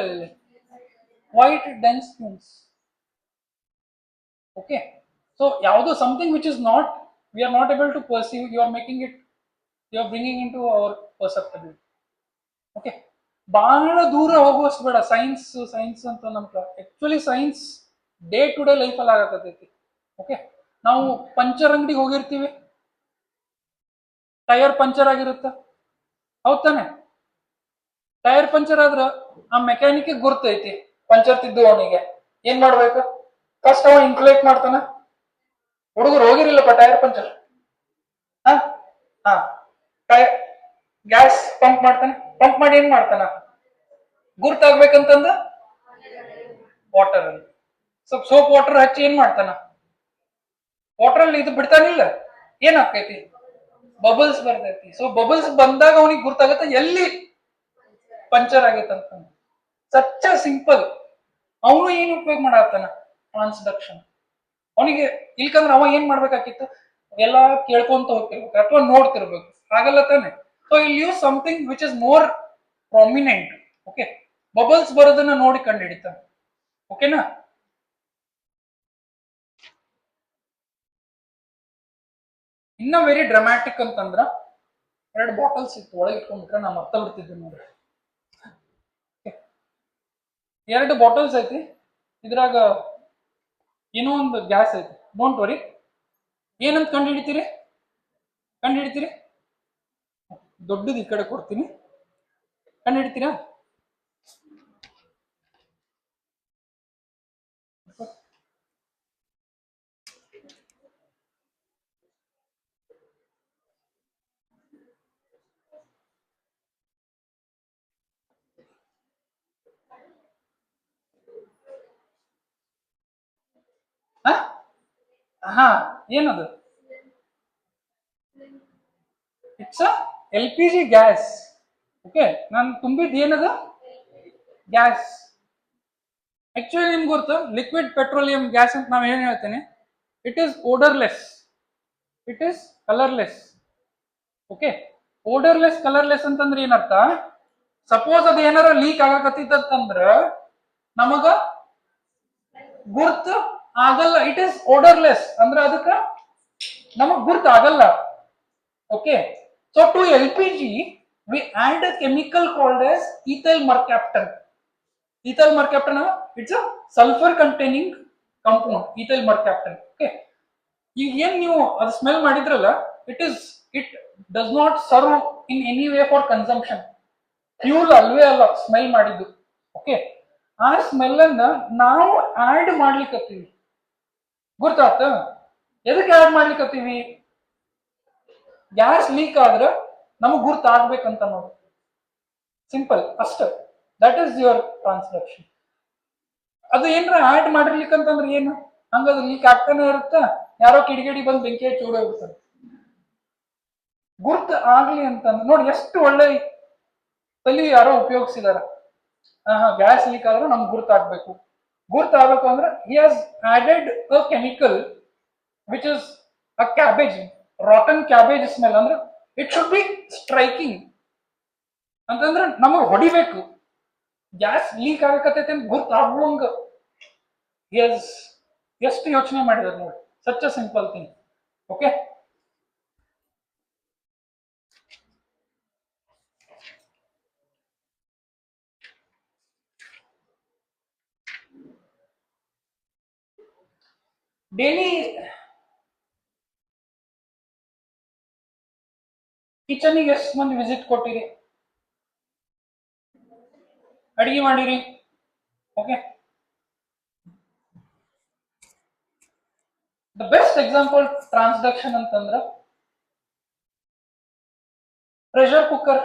white dense fumes. Okay, so ಯಾವುದೋ something which is not, we are not able to perceive, you are making it, you are bringing into our perceptibility. Okay, ಬಹಳ ದೂರ ಹೋಗುವಷ್ಟು ಬೇಡ. Science science ಅಂತ ನಮ್ಗೆ actually science day to day life ಅಲ್ಲಿ ಆಗತೈತಿ. Okay, ನಾವು puncture ಅಂಗಡಿಗೆ ಹೋಗಿರ್ತೀವಿ, ಟೈರ್ ಪಂಚರ್ ಆಗಿರುತ್ತೆ, ಹೌದ್ ತಾನೆ? ಟೈರ್ ಪಂಚರ್ ಆದ್ರ ಆ ಮೆಕ್ಯಾನಿಕ್ ಗುರ್ತೈತಿ ಪಂಚರ್ ತಿದ್ದು ಅವನಿಗೆ ಏನ್ ಮಾಡ್ಬೇಕು? ಫಸ್ಟ್ ಅವ ಇನ್ಸುಲೇಟ್ ಮಾಡ್ತಾನ. ಹುಡುಗರು ಹೋಗಿರಿಲ್ಲಪ್ಪ tyre puncture, tyre gas pump ಮಾಡ್ತಾನೆ, ಪಂಪ್ ಮಾಡಿ ಏನ್ ಮಾಡ್ತಾನ? ಗುರ್ತಾಗ್ಬೇಕಂತಂದ ವಾಟರ್ ಅಲ್ಲಿ ಸ್ವಲ್ಪ ಸೋಪ್ ವಾಟರ್ ಹಚ್ಚಿ ಏನ್ ಮಾಡ್ತಾನ? ವಾಟರ್ ಅಲ್ಲಿ ಇದು ಬಿಡ್ತಾನಿಲ್ಲ, ಏನಾಗ್ತೈತಿ? ಬಬಲ್ಸ್ ಬರ್ತೈತಿ. ಸೊ ಬಬಲ್ಸ್ ಬಂದಾಗ ಅವನಿಗೆ ಗುರ್ತಾಗತ್ತ ಎಲ್ಲಿ ಪಂಚರ್ ಆಗೈತೆ ಅಂತ. ಸಚ್ಚ ಸಿಂಪಲ್. ಅವನು ಏನು ಉಪಯೋಗ ಮಾಡತ್ತಾನ? ಟ್ರಾನ್ಸ್ಡಕ್ಷನ್. ಅವನಿಗೆ ಇಲ್ಕಂದ್ರೆ ಅವ ಏನ್ ಮಾಡ್ಬೇಕಾಗಿತ್ತು? ಎಲ್ಲಾ ಕೇಳ್ಕೊಂತ ಹೋಗ್ತಿರ್ಬೇಕು ಅಥವಾ ನೋಡ್ತಿರ್ಬೇಕು, ಆಗಲ್ಲ ತಾನೆ? ಸೊ ಇಲ್ಲಿ use something which is more prominent. Okay, bubbles ಬರೋದನ್ನ ನೋಡಿ ಕಂಡು ಹಿಡಿತಾನೆ. ಓಕೆನಾ? ಇನ್ನ ವೆರಿ ಡ್ರಾಮ್ಯಾಟಿಕ್ ಅಂತಂದ್ರ, ಎರಡು ಬಾಟಲ್ಸ್ ಇತ್ತು, ಒಳಗೆ ಇಟ್ಕೊಂಡ್ಬಿಟ್ರೆ ನಾ ಮರ್ತ ಬಿಡ್ತಿದ್ದೆ ನೋಡ್ರಿ. ಎರಡು ಬಾಟಲ್ಸ್ ಐತಿ, ಇದ್ರಾಗ ಏನೋ ಒಂದು ಗ್ಯಾಸ್ ಐತಿ. Don't worry. ಏನಂತ ಕಂಡು ಹಿಡಿತೀರಿ? ದೊಡ್ಡದು ಈ ಕಡೆ ಕೊಡ್ತೀನಿ, ಕಂಡು ಹಿಡಿತೀರಾ? ಹಾ, ಏನದು? It's L P G gas. Okay, ನಾನು ತುಂಬಿದ್ ಏನದು? ಗ್ಯಾಸ್. ಆಕ್ಚುಲಿ ನಿಮ್ಗೆ ಗೊತ್ತು, ಲಿಕ್ವಿಡ್ ಪೆಟ್ರೋಲಿಯಂ ಗ್ಯಾಸ್ ಅಂತ ನಾವ್ ಏನ್ ಹೇಳ್ತೇನೆ, it is odourless, it is colourless. Okay, odourless colourless ಅಂತಂದ್ರೆ ಏನರ್ಥ? ಸಪೋಸ್ ಅದು ಏನಾರ ಲೀಕ್ ಆಗಕತ್ತಿತ್ತಂದ್ರ ನಮಗ ಗುರ್ತು ಆಗಲ್ಲ. ಇಟ್ ಈಸ್ ಓಡರ್ಲೆಸ್ ಅಂದ್ರೆ ಅದಕ್ಕ ನಮಗ್ ಗುರ್ತು ಆಗಲ್ಲ. Okay, so to L P G we add a chemical called as ethyl mercaptan. Ethyl mercaptan, it's a sulfur containing compound, ethyl mercaptan. Okay, ಈಗ ಏನ್ ನೀವು ಅದು ಸ್ಮೆಲ್ ಮಾಡಿದ್ರಲ್ಲ, it does not serve in any way for consumption. Fuel ಅಲ್ವೇ ಅಲ್ಲ smell ಮಾಡಿದ್ದು. Okay, ಆ smell ಅನ್ನ ನಾವು ಆಡ್ ಮಾಡ್ಲಿಕ್ಕತ್ತೀವಿ. ಗೊತ್ತಾತ? ಎದಕ್ಕೆ ಆಡ್ ಮಾಡ್ಲಿಕ್ಕತ್ತೀವಿ? ಗ್ಯಾಸ್ ಲೀಕ್ ಆದ್ರೆ ನಮಗ್ ಗುರ್ತಾಗ್ಬೇಕಂತ ನೋಡಿ. ಸಿಂಪಲ್ ಅಷ್ಟ. That is your transduction. ಅದು ಏನ್ರ ಆಡ್ ಮಾಡಿರ್ಲಿಕ್ಕಂತಂದ್ರೆ ಏನು? ಹಂಗದು ಲೀಕ್ ಆಗ್ತಾನೆ ಇರುತ್ತ, ಯಾರೋ ಕಿಡಿಗೇಡಿ ಬಂದು ಬೆಂಕಿ ಹಚ್ಚಿ ಓಡೋಗ್ಬಿಡ್ತಾರೆ. ಗುರ್ತು ಆಗ್ಲಿ ಅಂತಂದ್ರೆ ನೋಡಿ, ಎಷ್ಟು ಒಳ್ಳೆ ತಲೆ ಯಾರೋ ಉಪಯೋಗಿಸಿದಾರ. ಗ್ಯಾಸ್ ಲೀಕ್ ಆದ್ರೆ ನಮ್ಗೆ ಗುರ್ತಾಗ್ಬೇಕು. ಗುರ್ತಾಗಬೇಕು ಅಂದ್ರೆ he has added a chemical which is a cabbage, rotten cabbage smell. ಅಂದ್ರೆ ಇಟ್ ಶುಡ್ ಬಿ ಸ್ಟ್ರೈಕಿಂಗ್ ಅಂತಂದ್ರೆ ನಮಗ್ ಹೊಡಿಬೇಕು. ಗ್ಯಾಸ್ ಲೀಕ್ ಆಗಕತ್ತೈತೆ ಅಂತ ಗುರ್ತಾಗುವಂಗ ಎಷ್ಟು ಯೋಚನೆ ಮಾಡಿದಾರೆ ನೋಡಿ. Such a simple thing. Okay, daily ಕಿಚನಿಗೆ ಎಷ್ಟು ಮಂದಿ ವಿಸಿಟ್ ಕೊಟ್ಟಿರಿ, ಅಡಿಗೆ ಮಾಡಿರಿ. Okay, the best example transduction ಅಂತಂದ್ರ ಪ್ರೆಷರ್ ಕುಕ್ಕರ್.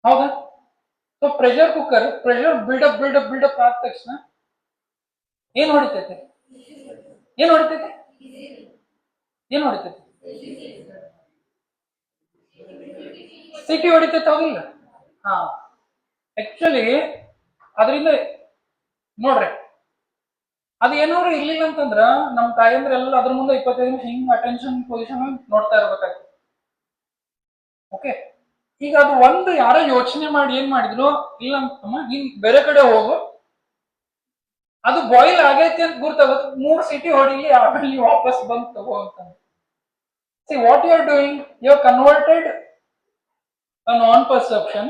ಹೌದಾ? So pressure cooker pressure build up ಆದ ತಕ್ಷಣ ಏನ್ ಹೊಡಿತೈತೆ? ಏನ್ ಹೊಡಿತೈತೆ? ಏನ್ ಹೊಡಿತೈತೆ? ಸಿಟಿ ಹೊಡಿತೈತೆ, ಹೌದಿಲ್ಲ? ಹಾ, ಆಕ್ಚುಲಿ ಅದರಿಂದ ನೋಡ್ರಿ, ಅದು ಏನಾದ್ರು ಇರ್ಲಿಲ್ಲ ಅಂತಂದ್ರ ನಮ್ ತಾಯಂದ್ರೆಲ್ಲ ಅದ್ರ ಮುಂದೆ 25 ನಿಮಿಷ ಹಿಂಗ್ ಅಟೆನ್ಷನ್ ಪೊಸಿಷನ್ ನೋಡ್ತಾ ಇರ್ಬೇಕಾಗ್ತದೆ. ಓಕೆ, ಈಗ ಅದು ಒಂದು ಯಾರೋ ಯೋಚನೆ ಮಾಡಿ ಏನ್ ಮಾಡಿದ್ರು, ಇಲ್ಲ ಅಂತಮ್ಮ ನೀನ್ ಬೇರೆ ಕಡೆ ಹೋಗು, ಅದು ಬಾಯ್ಲ್ ಆಗೈತಿ ಅಂತ ಗುರ್ತಾಗುತ್ತೆ, 3 ಸಿಟಿ ಹೊಡಿಲಿ, ಆಮೇಲೆ ನೀವು ವಾಪಸ್ ಬಂದು ತಗೋ ಅಂತ. See what you are doing, you are converted a non-perception,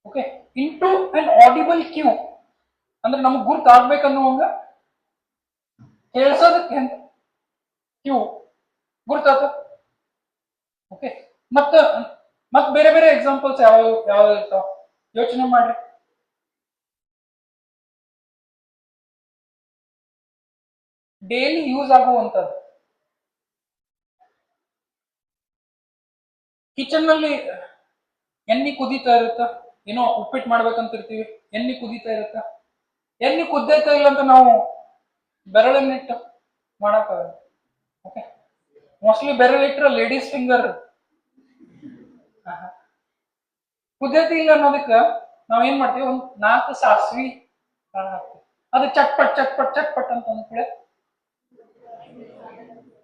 okay, into an audible cue. ಅಂದ್ರೆ ನಮ್ಗೆ ಗುರ್ತಾಗ್ಬೇಕನ್ನುವಂಗ ಕೇಳಿಸೋದಕ್ಕೆ ಕ್ಯೂ ಗುರ್ತಾತ. ಓಕೆ, ಮತ್ತ ಬೇರೆ ಬೇರೆ ಎಕ್ಸಾಂಪಲ್ಸ್ ಯಾವ ಇರ್ತಾವ ಯೋಚನೆ ಮಾಡ್ರಿ. ಡೈಲಿ ಯೂಸ್ ಆಗುವಂಥದ್ದು. ಕಿಚನ್ ನಲ್ಲಿ ಎಣ್ಣೆ ಕುದೀತಾ ಇರುತ್ತ, ಏನೋ ಉಪ್ಪಿಟ್ಟು ಮಾಡ್ಬೇಕಂತ ಇರ್ತೀವಿ, ಎಣ್ಣೆ ಕುದೀತಾ ಇರುತ್ತ, ಎಣ್ಣೆ ಕುದ್ದೈತಾ ಇಲ್ಲ ಅಂತ ನಾವು ಬೆರಳನ್ನಿಟ್ಟು ಮಾಡಕ್ಕಾಗಲ್ಲ. ಓಕೆ, ಮೋಸ್ಟ್ಲಿ ಬೆರಳಿಟ್ರ ಲೇಡೀಸ್ ಫಿಂಗರ್ ಕುದ್ದೈತಿ ಇಲ್ಲ ಅನ್ನೋದಕ್ಕ ನಾವ್ ಏನ್ ಮಾಡ್ತೀವಿ, ಒಂದ್ 4 ಸಾಸ್ವಿ ಹಾಕ್ತಿವಿ, ಅದು ಚಟ್ಪಟ್ ಅಂತ ಅಂದ್ಕೂಳೆ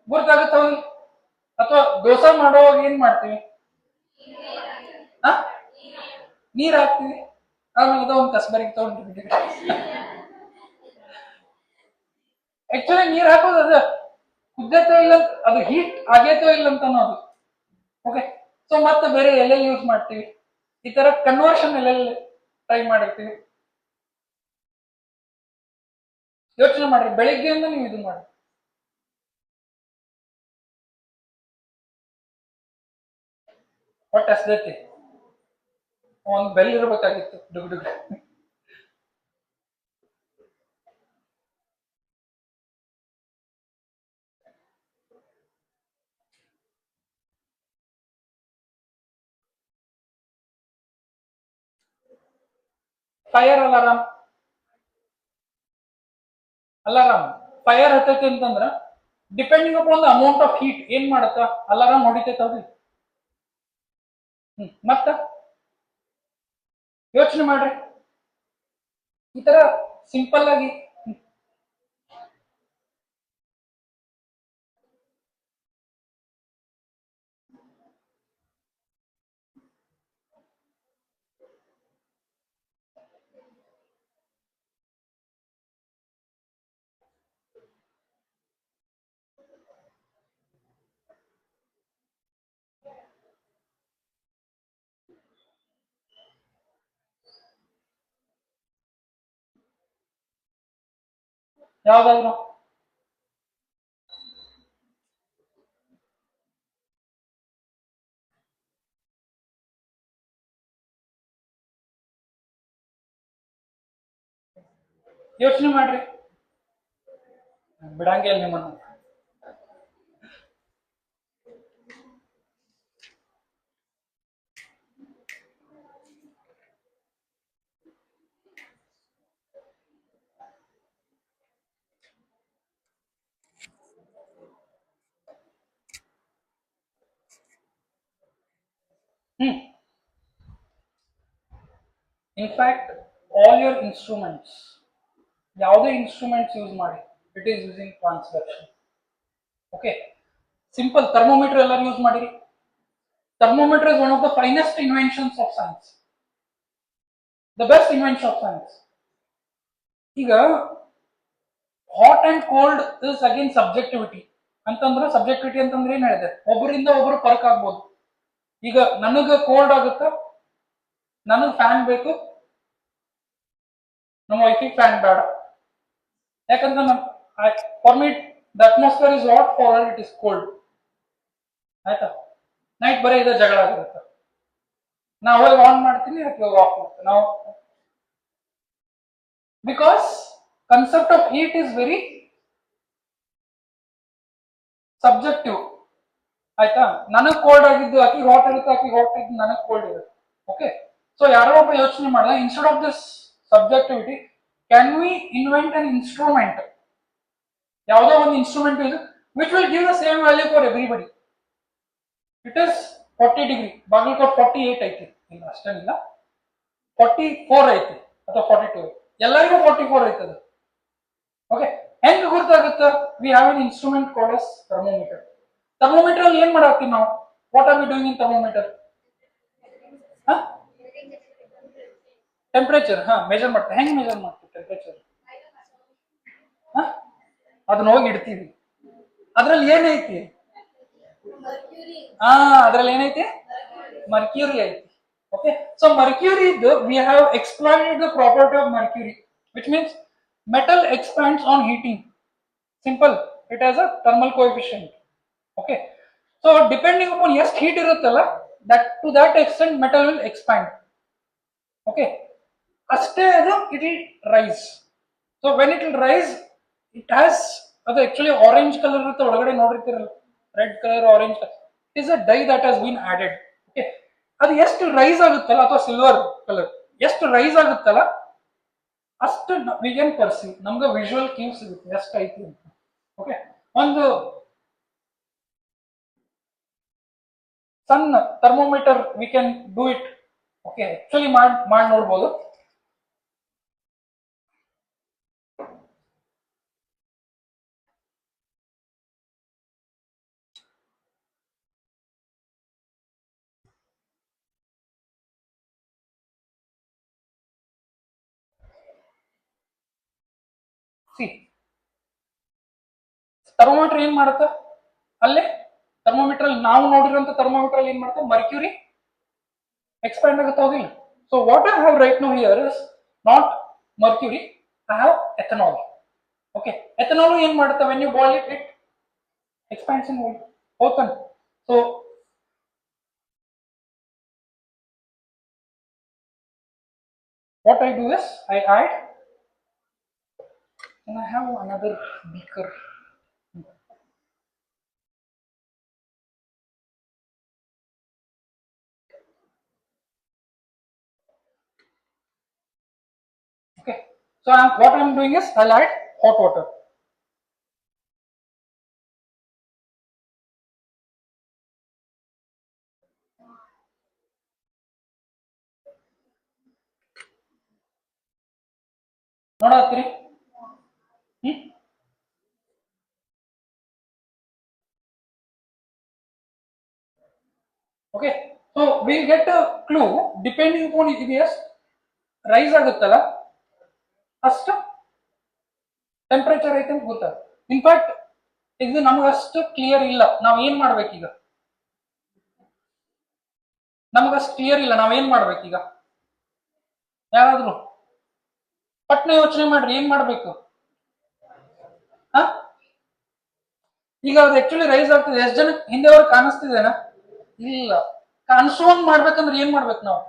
ಗುರ್ತಾಗತ್ತ. ಅಥವಾ ದೋಸೆ ಮಾಡೋವಾಗ ಏನ್ ಮಾಡ್ತೀವಿ, ನೀರ್ ಹಾಕ್ತಿವಿ, ಆಮೇಲೆ ಒಂದ್ ಕಸ್ಬರಿಗೆ ತಗೊಂಡ್ಬಿಟ್ಟಿವಿ. ಆಕ್ಚುಲಿ ನೀರ್ ಹಾಕೋದು ಅದ ಕುದ್ದೈತೋ ಇಲ್ಲ, ಅದು ಹೀಟ್ ಆಗೈತೋ ಇಲ್ಲ ಅಂತ ಅನ್ನೋದು. ಓಕೆ, ಸೊ ಮತ್ತೆ ಬೇರೆ ಎಲ್ಲೆಲ್ಲಿ ಯೂಸ್ ಮಾಡ್ತೀವಿ, ಈ ತರ ಕನ್ವರ್ಷನ್ ಎಲ್ಲೆಲ್ಲಿ ಟ್ರೈ ಮಾಡಿರ್ತೀವಿ. ಯೋಚನೆ ಮಾಡ್ರಿ, ಬೆಳಿಗ್ಗೆಯಿಂದ ನೀವು ಇದು ಮಾಡಿ. ಒಟ್ಟು ಹಸ್ದೈತಿ, ಒಂದ್ ಬೆಲ್ ಇರ್ಬೇಕಾಗಿತ್ತು ಡುಗ್. ಫೈರ್ ಅಲಾರಾಮ್, ಫೈರ್ ಹತ್ತೈತಿ ಅಂತಂದ್ರ depending upon the amount of heat ಏನ್ ಮಾಡತ್ತ, ಅಲಾರಾಮ್ ಹೊಡಿತೈತ. ಮತ್ತ ಯೋಚನೆ ಮಾಡ್ರಿ, ಈ ತರ ಸಿಂಪಲ್ ಆಗಿ. ಯಾವ್ದಾದ್ರು ಯೋಚನೆ ಮಾಡ್ರಿ, ಬಿಡಂಗಿಲ್ಲ ನಿಮ್ಮನ್ನು. ಇನ್ಫ್ಯಾಕ್ಟ್ ಆಲ್ ಯೋರ್ ಇನ್ಸ್ಟ್ರೂಮೆಂಟ್ಸ್, ಯಾವುದೇ ಇನ್ಸ್ಟ್ರೂಮೆಂಟ್ಸ್ ಯೂಸ್ ಮಾಡಿ, it is using transduction. Okay, simple thermometer ಎಲ್ಲರೂ ಯೂಸ್ ಮಾಡಿರಿ. Thermometer is one of the finest inventions of science, the best invention of science. ಈಗ hot and cold is again subjectivity ಅಂತಂದ್ರೆ, subjectivity ಅಂತಂದ್ರೆ ಏನ್ ಹೇಳಿದೆ, ಒಬ್ಬರಿಂದ ಒಬ್ರು ಫರ್ಕ್ ಆಗ್ಬೋದು. ಈಗ ನನಗ ಕೋಲ್ಡ್ ಆಗುತ್ತ, ನನಗ್ ಫ್ಯಾನ್ ಬೇಕು, ನಮ್ಮ ವೈಫಿಗೆ ಫ್ಯಾನ್ ಬೇಡ. ಯಾಕಂದ್ರೆ for me the atmosphere is hot, for her it is cold. ಆಯ್ತಾ? ನೈಟ್ ಬರೀ ಇದೆ ಜಗಳ ಆಗಿರುತ್ತೆ. ನಾ ಅವಾಗ ಆನ್ ಮಾಡ್ತೀನಿ, ಅದಕ್ಕೆ ಆಫ್ ಮಾಡ್ತೀನಿ ನಾವು. Because concept of heat is very subjective. ಆಯ್ತಾ? ನನಗ್ ಕೋಲ್ಡ್ ಆಗಿದ್ದು ಆಕಿ ಹಾಟ್ ಇರುತ್ತೆ, ಆಕಿ ಹಾಟ್ ಆಗಿದ್ದು ನನಗ್ ಕೋಲ್ಡ್ ಇರುತ್ತೆ. ಓಕೆ, ಸೊ ಯಾರೋ ಒಬ್ಬ ಯೋಚನೆ ಮಾಡಿದ, instead of this subjectivity can we invent an instrument, ಯಾವುದೋ ಒಂದು ಇನ್ಸ್ಟ್ರೂಮೆಂಟ್ ಇದು which will give the same value for everybody. It is 40 degree, Bagalkot 48 ಐತಿ, ಇಲ್ಲ ಅಷ್ಟೇನಿಲ್ಲ, 44 ಐತಿ ಅಥವಾ 42, ಎಲ್ಲರಿಗೂ 44 ಐತದ. ಓಕೆ, ಹೆಂಗ್ ಗೊತ್ತಾಗುತ್ತ? We have an instrument called as thermometer. Thermometer ಅಲ್ಲಿ ಏನ್ ಮಾಡಾಕ್ತಿವಿ ನಾವು? What are we doing in thermometer? Temperature measure ಮಾಡ್ತೀವಿ. ಹೆಂಗ್ ಮೆಜರ್ ಮಾಡ್ತೀವಿ ಟೆಂಪರೇಚರ್? ಅದನ್ನ ಹೋಗಿ ಇಡ್ತೀವಿ. ಅದ್ರಲ್ಲಿ ಏನೈತಿ? ಅದ್ರಲ್ಲಿ ಏನೈತಿ? ಮರ್ಕ್ಯೂರಿ ಐತಿ. Okay, so mercury, we have exploited the property of mercury, which means metal expands on heating. Simple, it has a thermal coefficient. Okay, so depending upon yes heat iruttalla, that to that extent metal will expand. Okay, aste adu it will rise. So when it will rise, it has ಅದು actually orange color ಇರುತ್ತೆ ಒಳಗಡೆ, ನೋಡಿರ್ತೀರಲ್ಲ, red colour orange colour. It is a dye that has been added. Okay, ಅದು ಎಷ್ಟು rice ಆಗುತ್ತಲ್ಲ, ಅಥವಾ silver colour ಎಷ್ಟು rice ಆಗುತ್ತಲ್ಲ, ಅಷ್ಟು ವಿ ಕ್ಯಾನ್ ಪರ್ಸೀವ್, ನಮ್ಗೆ ವಿಜುವಲ್ ಕ್ಯೂ ಸಿಗುತ್ತೆ ಎಷ್ಟು ಐತಿ ಅಂತ. ಓಕೆ, ಒಂದು ಸಣ್ಣ thermometer we can do it. Okay, actually ಮಾಡಿ ನೋಡ್ಬೋದು. ಸಿ, ಥರ್ಮೋಮೀಟರ್ ಏನ್ ಮಾಡುತ್ತೆ ಅಲ್ಲೇ? ಥರ್ಮೋಮೀಟರ್ ಅಲ್ಲಿ ನಾವು ನೋಡಿರುವಂತ ಥರ್ಮೋಮೀಟರ್ ಅಲ್ಲಿ ಏನ್ ಮಾಡುತ್ತೆ? ಮರ್ಕ್ಯೂರಿ ಎಕ್ಸ್ಪ್ಯಾಂಡ್ ಆಗುತ್ತೆ, ಹೌದಿಲ್ಲ? So what I have right now here is not mercury, I have ethanol. Okay, ethanol ಏನ್ ಮಾಡುತ್ತೆ? When you boil it, it expands in open. So what I do is I add, and I have another beaker. Okay, so what I'm doing is I'll add hot water. ನೋಡತ್ತೀರಿ? Okay, so we'll get a clue depending upon ಇದು ಎಷ್ಟು rice ಆಗುತ್ತಲ್ಲ ಅಷ್ಟು temperature ಐತೆ ಅಂತ ಗೊತ್ತಾಗುತ್ತೆ. In fact ಇದು ನಮ್ಗೆ ಅಷ್ಟು ಕ್ಲಿಯರ್ ಇಲ್ಲ, ನಾವ್ ಏನ್ ಮಾಡ್ಬೇಕೀಗ? ನಮಗಷ್ಟು ಕ್ಲಿಯರ್ ಇಲ್ಲ, ನಾವೇನ್ ಮಾಡ್ಬೇಕೀಗ? ಯಾರಾದ್ರೂ ಪಟ್ನೆ ಯೋಚನೆ ಮಾಡ್ರಿ, ಏನ್ ಮಾಡ್ಬೇಕು? ಈಗ ಅದು ಆಕ್ಚುಲಿ ರೈಸ್ ಆಗ್ತದೆ, ಎಷ್ಟು ಜನ ಹಿಂದೆ ಅವ್ರು ಕಾಣಿಸ್ತಿದೇನಾ? ಇಲ್ಲ. ಕಾಣಿಸುವಂಗ್ ಮಾಡ್ಬೇಕಂದ್ರೆ ಏನ್ ಮಾಡ್ಬೇಕು ನಾವು?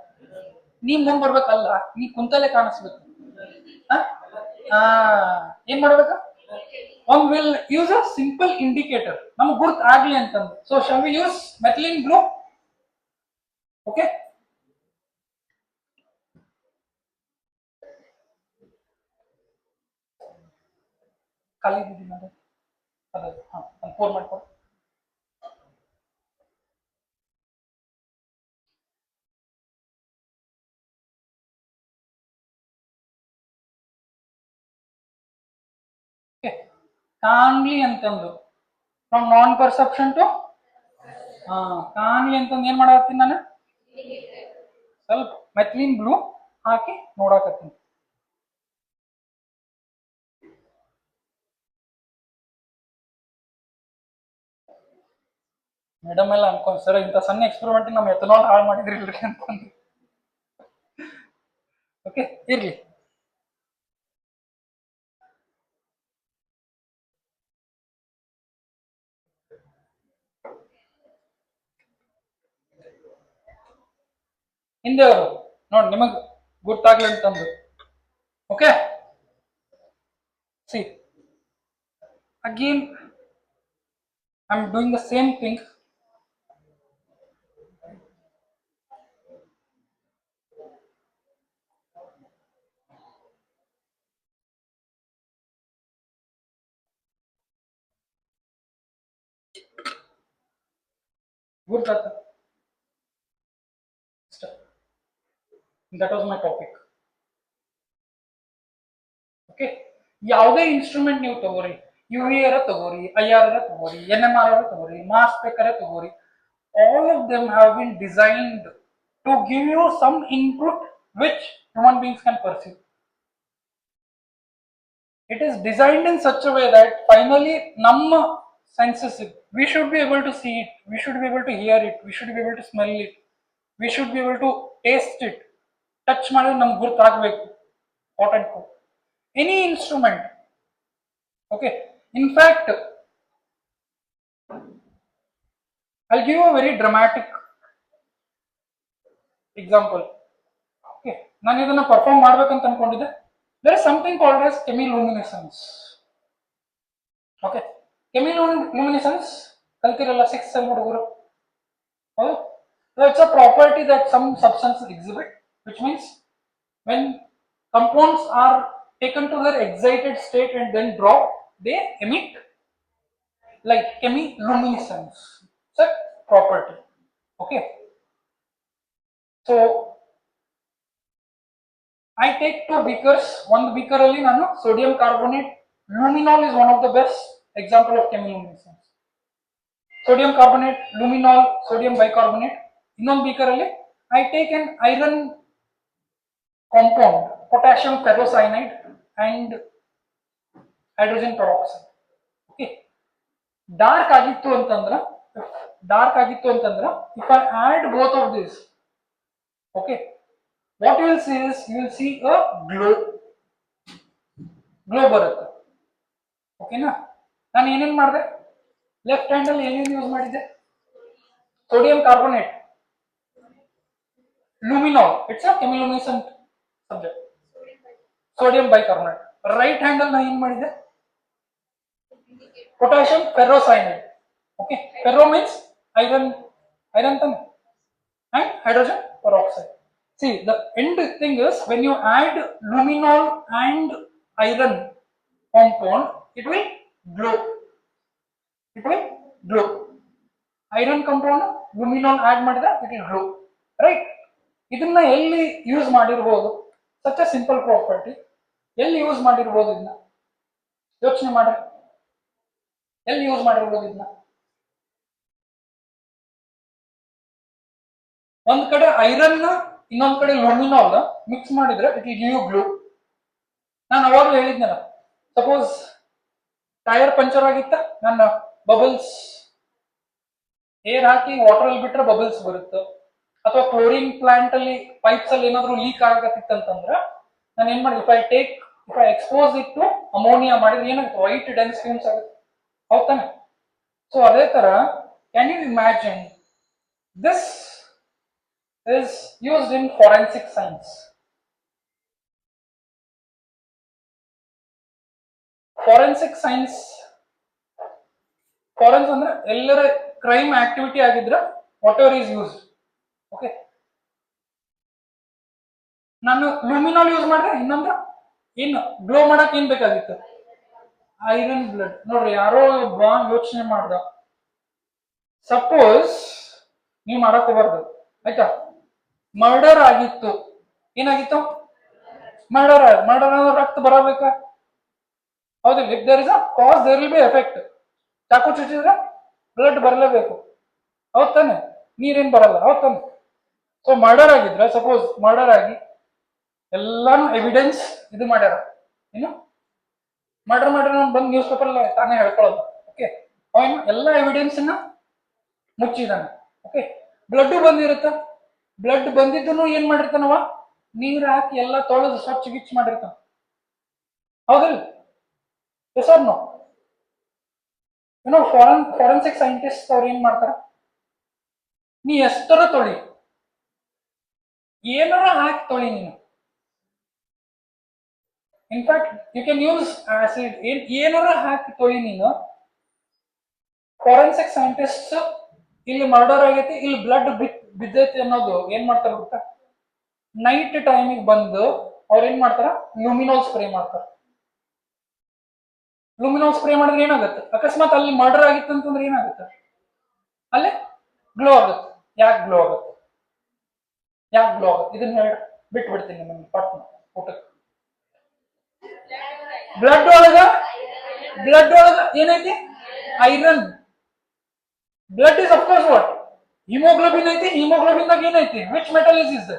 ನೀವ್ ಮುಂದ್ ಬರ್ಬೇಕಲ್ಲ, ನೀ ಕುಂತಲ್ಲೇ ಕಾಣಿಸ್ಬೇಕು. ಏನ್ ಮಾಡ್ಬೇಕು? one will use a simple indicator, ನಮ್ಗೆ ಗುರ್ತು ಆಗ್ಲಿ ಅಂತಂದು. So shall we use methylene blue? Okay, ಖಾಲಿ ಇದ್ದೀನಿ ಅದು, ಫೋನ್ ಮಾಡ್ಕೊಂಡು. ಕಾಣ್ಲಿ ಅಂತಂದು, ಫ್ರಮ್ ನಾನ್ ಪರ್ಸೆಪ್ಷನ್ ಟು ಕಾಣ್ಲಿ ಅಂತಂದು ಏನ್ ಮಾಡತ್ತೀನಿ ನಾನು? ಸ್ವಲ್ಪ ಮೆಥಿಲಿನ್ ಬ್ಲೂ ಹಾಕಿ ನೋಡಾಕತ್ತೀನಿ. ಮೇಡಮ್ ಎಲ್ಲ ಅನ್ಕೊಂಡ್, ಸರ್ ಇಂಥ ಸಣ್ಣ ಎಕ್ಸ್ಪೆರಿಮೆಂಟ್ ನಮ್ಮ ಎಥನಾಲ್ ಹಾಳು ಮಾಡಿದ್ರಿ ಇಲ್ರಿ ಅಂತಂದು. ಓಕೆ, ಇರ್ಲಿ. ಹಿಂದೆ ಅವರು ನೋಡಿ ನಿಮಗೆ ಗೊತ್ತಾಗ್ಲಿ ಅಂತಂದು. Okay, C again I'm doing the same thing. Good, that was my topic. Okay, ಯಾವುದೇ ಇನ್ಸ್ಟ್ರೂಮೆಂಟ್ ನೀವು ತಗೋರಿ, ಯು ವಿ ಆರ್ ತಗೋರಿ, ಐ ಆರ್ ತಗೋರಿ, ಎನ್ ಎಂ ಆರ್ ತಗೋರಿ, ಮಾಸ್ ಸ್ಪೆಕರ್ ತಗೋರಿ, all of them have been designed to give you some input which human beings can perceive. It is designed in such a way that finally ನಮ್ಮ senses, we should be able to see it, we should be able to hear it, we should be able to smell it, we should be able to taste it, touch ಮಾಡಿದ್ರೆ ನಮ್ಗೆ ಗೊತ್ತಾಗಬೇಕು hot and cold. Any instrument, okay, in fact I'll give you a very dramatic example. Okay, ನಾನು ಇದನ್ನ perform ಮಾಡ್ಬೇಕಂತ ಅನ್ಕೊಂಡಿದ್ದೆ. There is something called as chemiluminescence. Okay, chemiluminescence ಕಲ್ತಿರಲ್ಲ 6th sem ಹುಡುಗರು. ಹೌದು, it's a property that some substances exhibit, which means when compounds are taken to their excited state and then drop, they emit like chemiluminescence. It's a property. Okay, so I take 2 beakers. One beaker alli nanu sodium carbonate, luminol is one of the best example of chemiluminescence. Sodium carbonate, luminol, sodium bicarbonate. Innond beaker alli I take an iron compound, potassium ferrocyanide and hydrogen peroxide. Okay, dark ಆಗಿತ್ತು ಅಂತಂದ್ರ if I add both of these, okay, what you will see is you will see a glow ಬರುತ್ತೆ. ಓಕೆನಾ, ನಾನು ಏನೇನು ಮಾಡಿದೆ, left hand ಅಲ್ಲಿ ಏನೇನು use ಮಾಡಿದ್ದೆ, sodium carbonate, luminol, it's a chemiluminescent subject, sodium bicarbonate. Right hand ಅಲ್ಲಿ ನಾನು ಏನ್ ಮಾಡಿದ್ದೆ, potassium ferrocyanide. Okay, ferro means iron tan, and hydrogen peroxide. See, the end thing is when you add luminol and iron compound, it will glow. Iron compound luminol add ಮಾಡಿದ್ರೆ it will glow, right? ಇದನ್ನ ಎಲ್ಲಿ use ಮಾಡಿರಬಹುದು, such a simple property ಎಲ್ಲಿ use ಮಾಡಿರಬಹುದು, ಇದನ್ನ ಯೋಚನೆ ಮಾಡ್ರಿ, ಎಲ್ಲಿ ಯೂಸ್ ಮಾಡಿರ್ಬೋದು ಇದನ್ನ? ಒಂದ್ ಕಡೆ ಐರನ್ ಇನ್ನೊಂದ್ ಕಡೆ ಲುಮಿನಾಲ್ ಮಿಕ್ಸ್ ಮಾಡಿದ್ರೆ it will give you glow. ನಾನು ಅವಾಗಲೂ ಹೇಳಿದ್ನಲ್ಲ, ಸಪೋಸ್ ಟೈರ್ ಪಂಚರ್ ಆಗಿತ್ತ, ನನ್ನ ಬಬಲ್ಸ್ ಏರ್ ಹಾಕಿ ವಾಟರ್ ಅಲ್ಲಿ ಬಿಟ್ರೆ ಬಬಲ್ಸ್ ಬರುತ್ತೆ, ಅಥವಾ ಕ್ಲೋರಿನ್ ಪ್ಲಾಂಟ್ ಅಲ್ಲಿ ಪೈಪ್ಸ್ ಅಲ್ಲಿ ಏನಾದ್ರು ಲೀಕ್ ಆಗತ್ತಿತ್ತಂತಂದ್ರ ನಾನು ಏನ್ ಮಾಡಿ, if I expose it to ammonia ಮಾಡಿದ್ರೆ ಏನಾಗುತ್ತೆ, ವೈಟ್ ಡೆನ್ಸ್ ಫ್ಯೂಮ್ಸ್ ಆಗುತ್ತೆ, ಹೌದಾನೆ? ಸೊ ಅದೇ ತರ can you imagine this is used in forensic science. Forensic science, forensic ಅಂದ್ರೆ ಎಲ್ಲರ ಕ್ರೈಮ್ ಆಕ್ಟಿವಿಟಿ ಆಗಿದ್ರೆ whatever is use. Okay, ನಾನು ಲುಮಿನಾಲ್ ಯೂಸ್ ಮಾಡಿದ್ರೆ ಇನ್ನೊಂದು ಏನು ಗ್ಲೋ ಮಾಡಕ್ ಏನ್ ಬೇಕಾಗಿತ್ತು, ಐರನ್ ಬ್ಲಡ್. ನೋಡ್ರಿ, ಯಾರೋ ಒಬ್ಬ ಯೋಚನೆ ಮಾಡ್ದ, ಸಪೋಸ್ ನೀವು ಮಾಡಕ್ ಹೋಗ್ಬಾರ್ದು ಆಯ್ತಾ, ಮರ್ಡರ್ ಆಗಿತ್ತು, ಏನಾಗಿತ್ತು, ಮರ್ಡರ್ ಅಂದ್ರೆ ರಕ್ತ ಬರಬೇಕಾ, ಹೌದಿಲ್ಲ? If there is a cause there will be effect. ಚಾಕು ಚುಚ್ಚಿದ್ರೆ ಬ್ಲಡ್ ಬರಲೇಬೇಕು, ಹೌದ್ ತಾನೆ? ನೀರೇನ್ ಬರಲ್ಲ, ಹೌದ್ ತಾನೆ? ಸೊ ಮರ್ಡರ್ ಆಗಿದ್ರೆ, ಸಪೋಸ್ ಮರ್ಡರ್ ಆಗಿ ಎಲ್ಲಾನು ಎವಿಡೆನ್ಸ್ ಇದು ಮಾಡ್ಯಾರ, ಏನು ಮರ್ಡರ್ ಬಂದು ನ್ಯೂಸ್ ಪೇಪರ್ ತಾನೇ ಹೇಳ್ಕೊಳ್ಳೋದು. ಓಕೆ, ಅವನು ಎಲ್ಲ ಎವಿಡೆನ್ಸ್ ಮುಚ್ಚಿದಾನೆ. ಓಕೆ, ಬ್ಲಡ್ ಬಂದಿರುತ್ತ, ಬ್ಲಡ್ ಬಂದಿದ್ದನು ಏನ್ ಮಾಡಿರ್ತಾನವ, ನೀರ್ ಹಾಕಿ ಎಲ್ಲ ತೊಳೆದು ಸ್ವಚ್ಛ ಗಿಚ್ ಮಾಡಿರ್ತಾನ, ಹೌದಿಲ್ಲ? Yes or no? ಏನೋ ಫಾರೆನ್ಸಿಕ್ ಸೈಂಟಿಸ್ಟ್ ಅವ್ರು ಏನ್ ಮಾಡ್ತಾರ, ನೀ ಎಷ್ಟರ ತೊಳಿ, ಏನಾರ ಹಾಕಿ ತೊಳಿ ನೀನು. In fact you can use acid, ಏನಾರ ಹಾಕಿ ತೊಳಿ ನೀನು. ಫಾರೆನ್ಸಿಕ್ ಸೈಂಟಿಸ್ಟ್ ಇಲ್ಲಿ ಮರ್ಡರ್ ಆಗೈತಿ, ಇಲ್ಲಿ ಬ್ಲಡ್ ಬಿದ್ದೈತಿ ಅನ್ನೋದು ಏನ್ ಮಾಡ್ತಾರ ಗೊತ್ತಾ, ನೈಟ್ ಟೈಮಿಗೆ ಬಂದು ಅವ್ರು ಏನ್ ಮಾಡ್ತಾರ, ಲುಮಿನಾಲ್ ಸ್ಪ್ರೇ ಮಾಡ್ತಾರ. ಲುಮಿನಾಲ್ ಸ್ಪ್ರೇ ಮಾಡಿದ್ರೆ ಏನಾಗುತ್ತೆ, ಅಕಸ್ಮಾತ್ ಅಲ್ಲಿ ಮರ್ಡರ್ ಆಗಿತ್ತು ಅಂತಂದ್ರೆ ಏನಾಗುತ್ತೆ, ಅಲ್ಲೇ ಗ್ಲೋ ಆಗುತ್ತೆ. ಯಾಕೆ ಗ್ಲೋ ಆಗುತ್ತೆ, ಯಾಕೆ ಗ್ಲೋ ಆಗುತ್ತೆ ಇದನ್ನ ಹೇಳಿ ಬಿಟ್ಬಿಡ್ತೀನಿ ನಿಮಗೆ ಪಟ್ನ ಊಟಕ್ಕೆ. ಬ್ಲಡ್ ಒಳಗ ಏನೈತಿ, iron. Blood is of course what, haemoglobin ಐತಿ, ಹಿಮೋಗ್ಲೋಬಿನ್ ದಾಗ ಏನೈತಿ, which metal is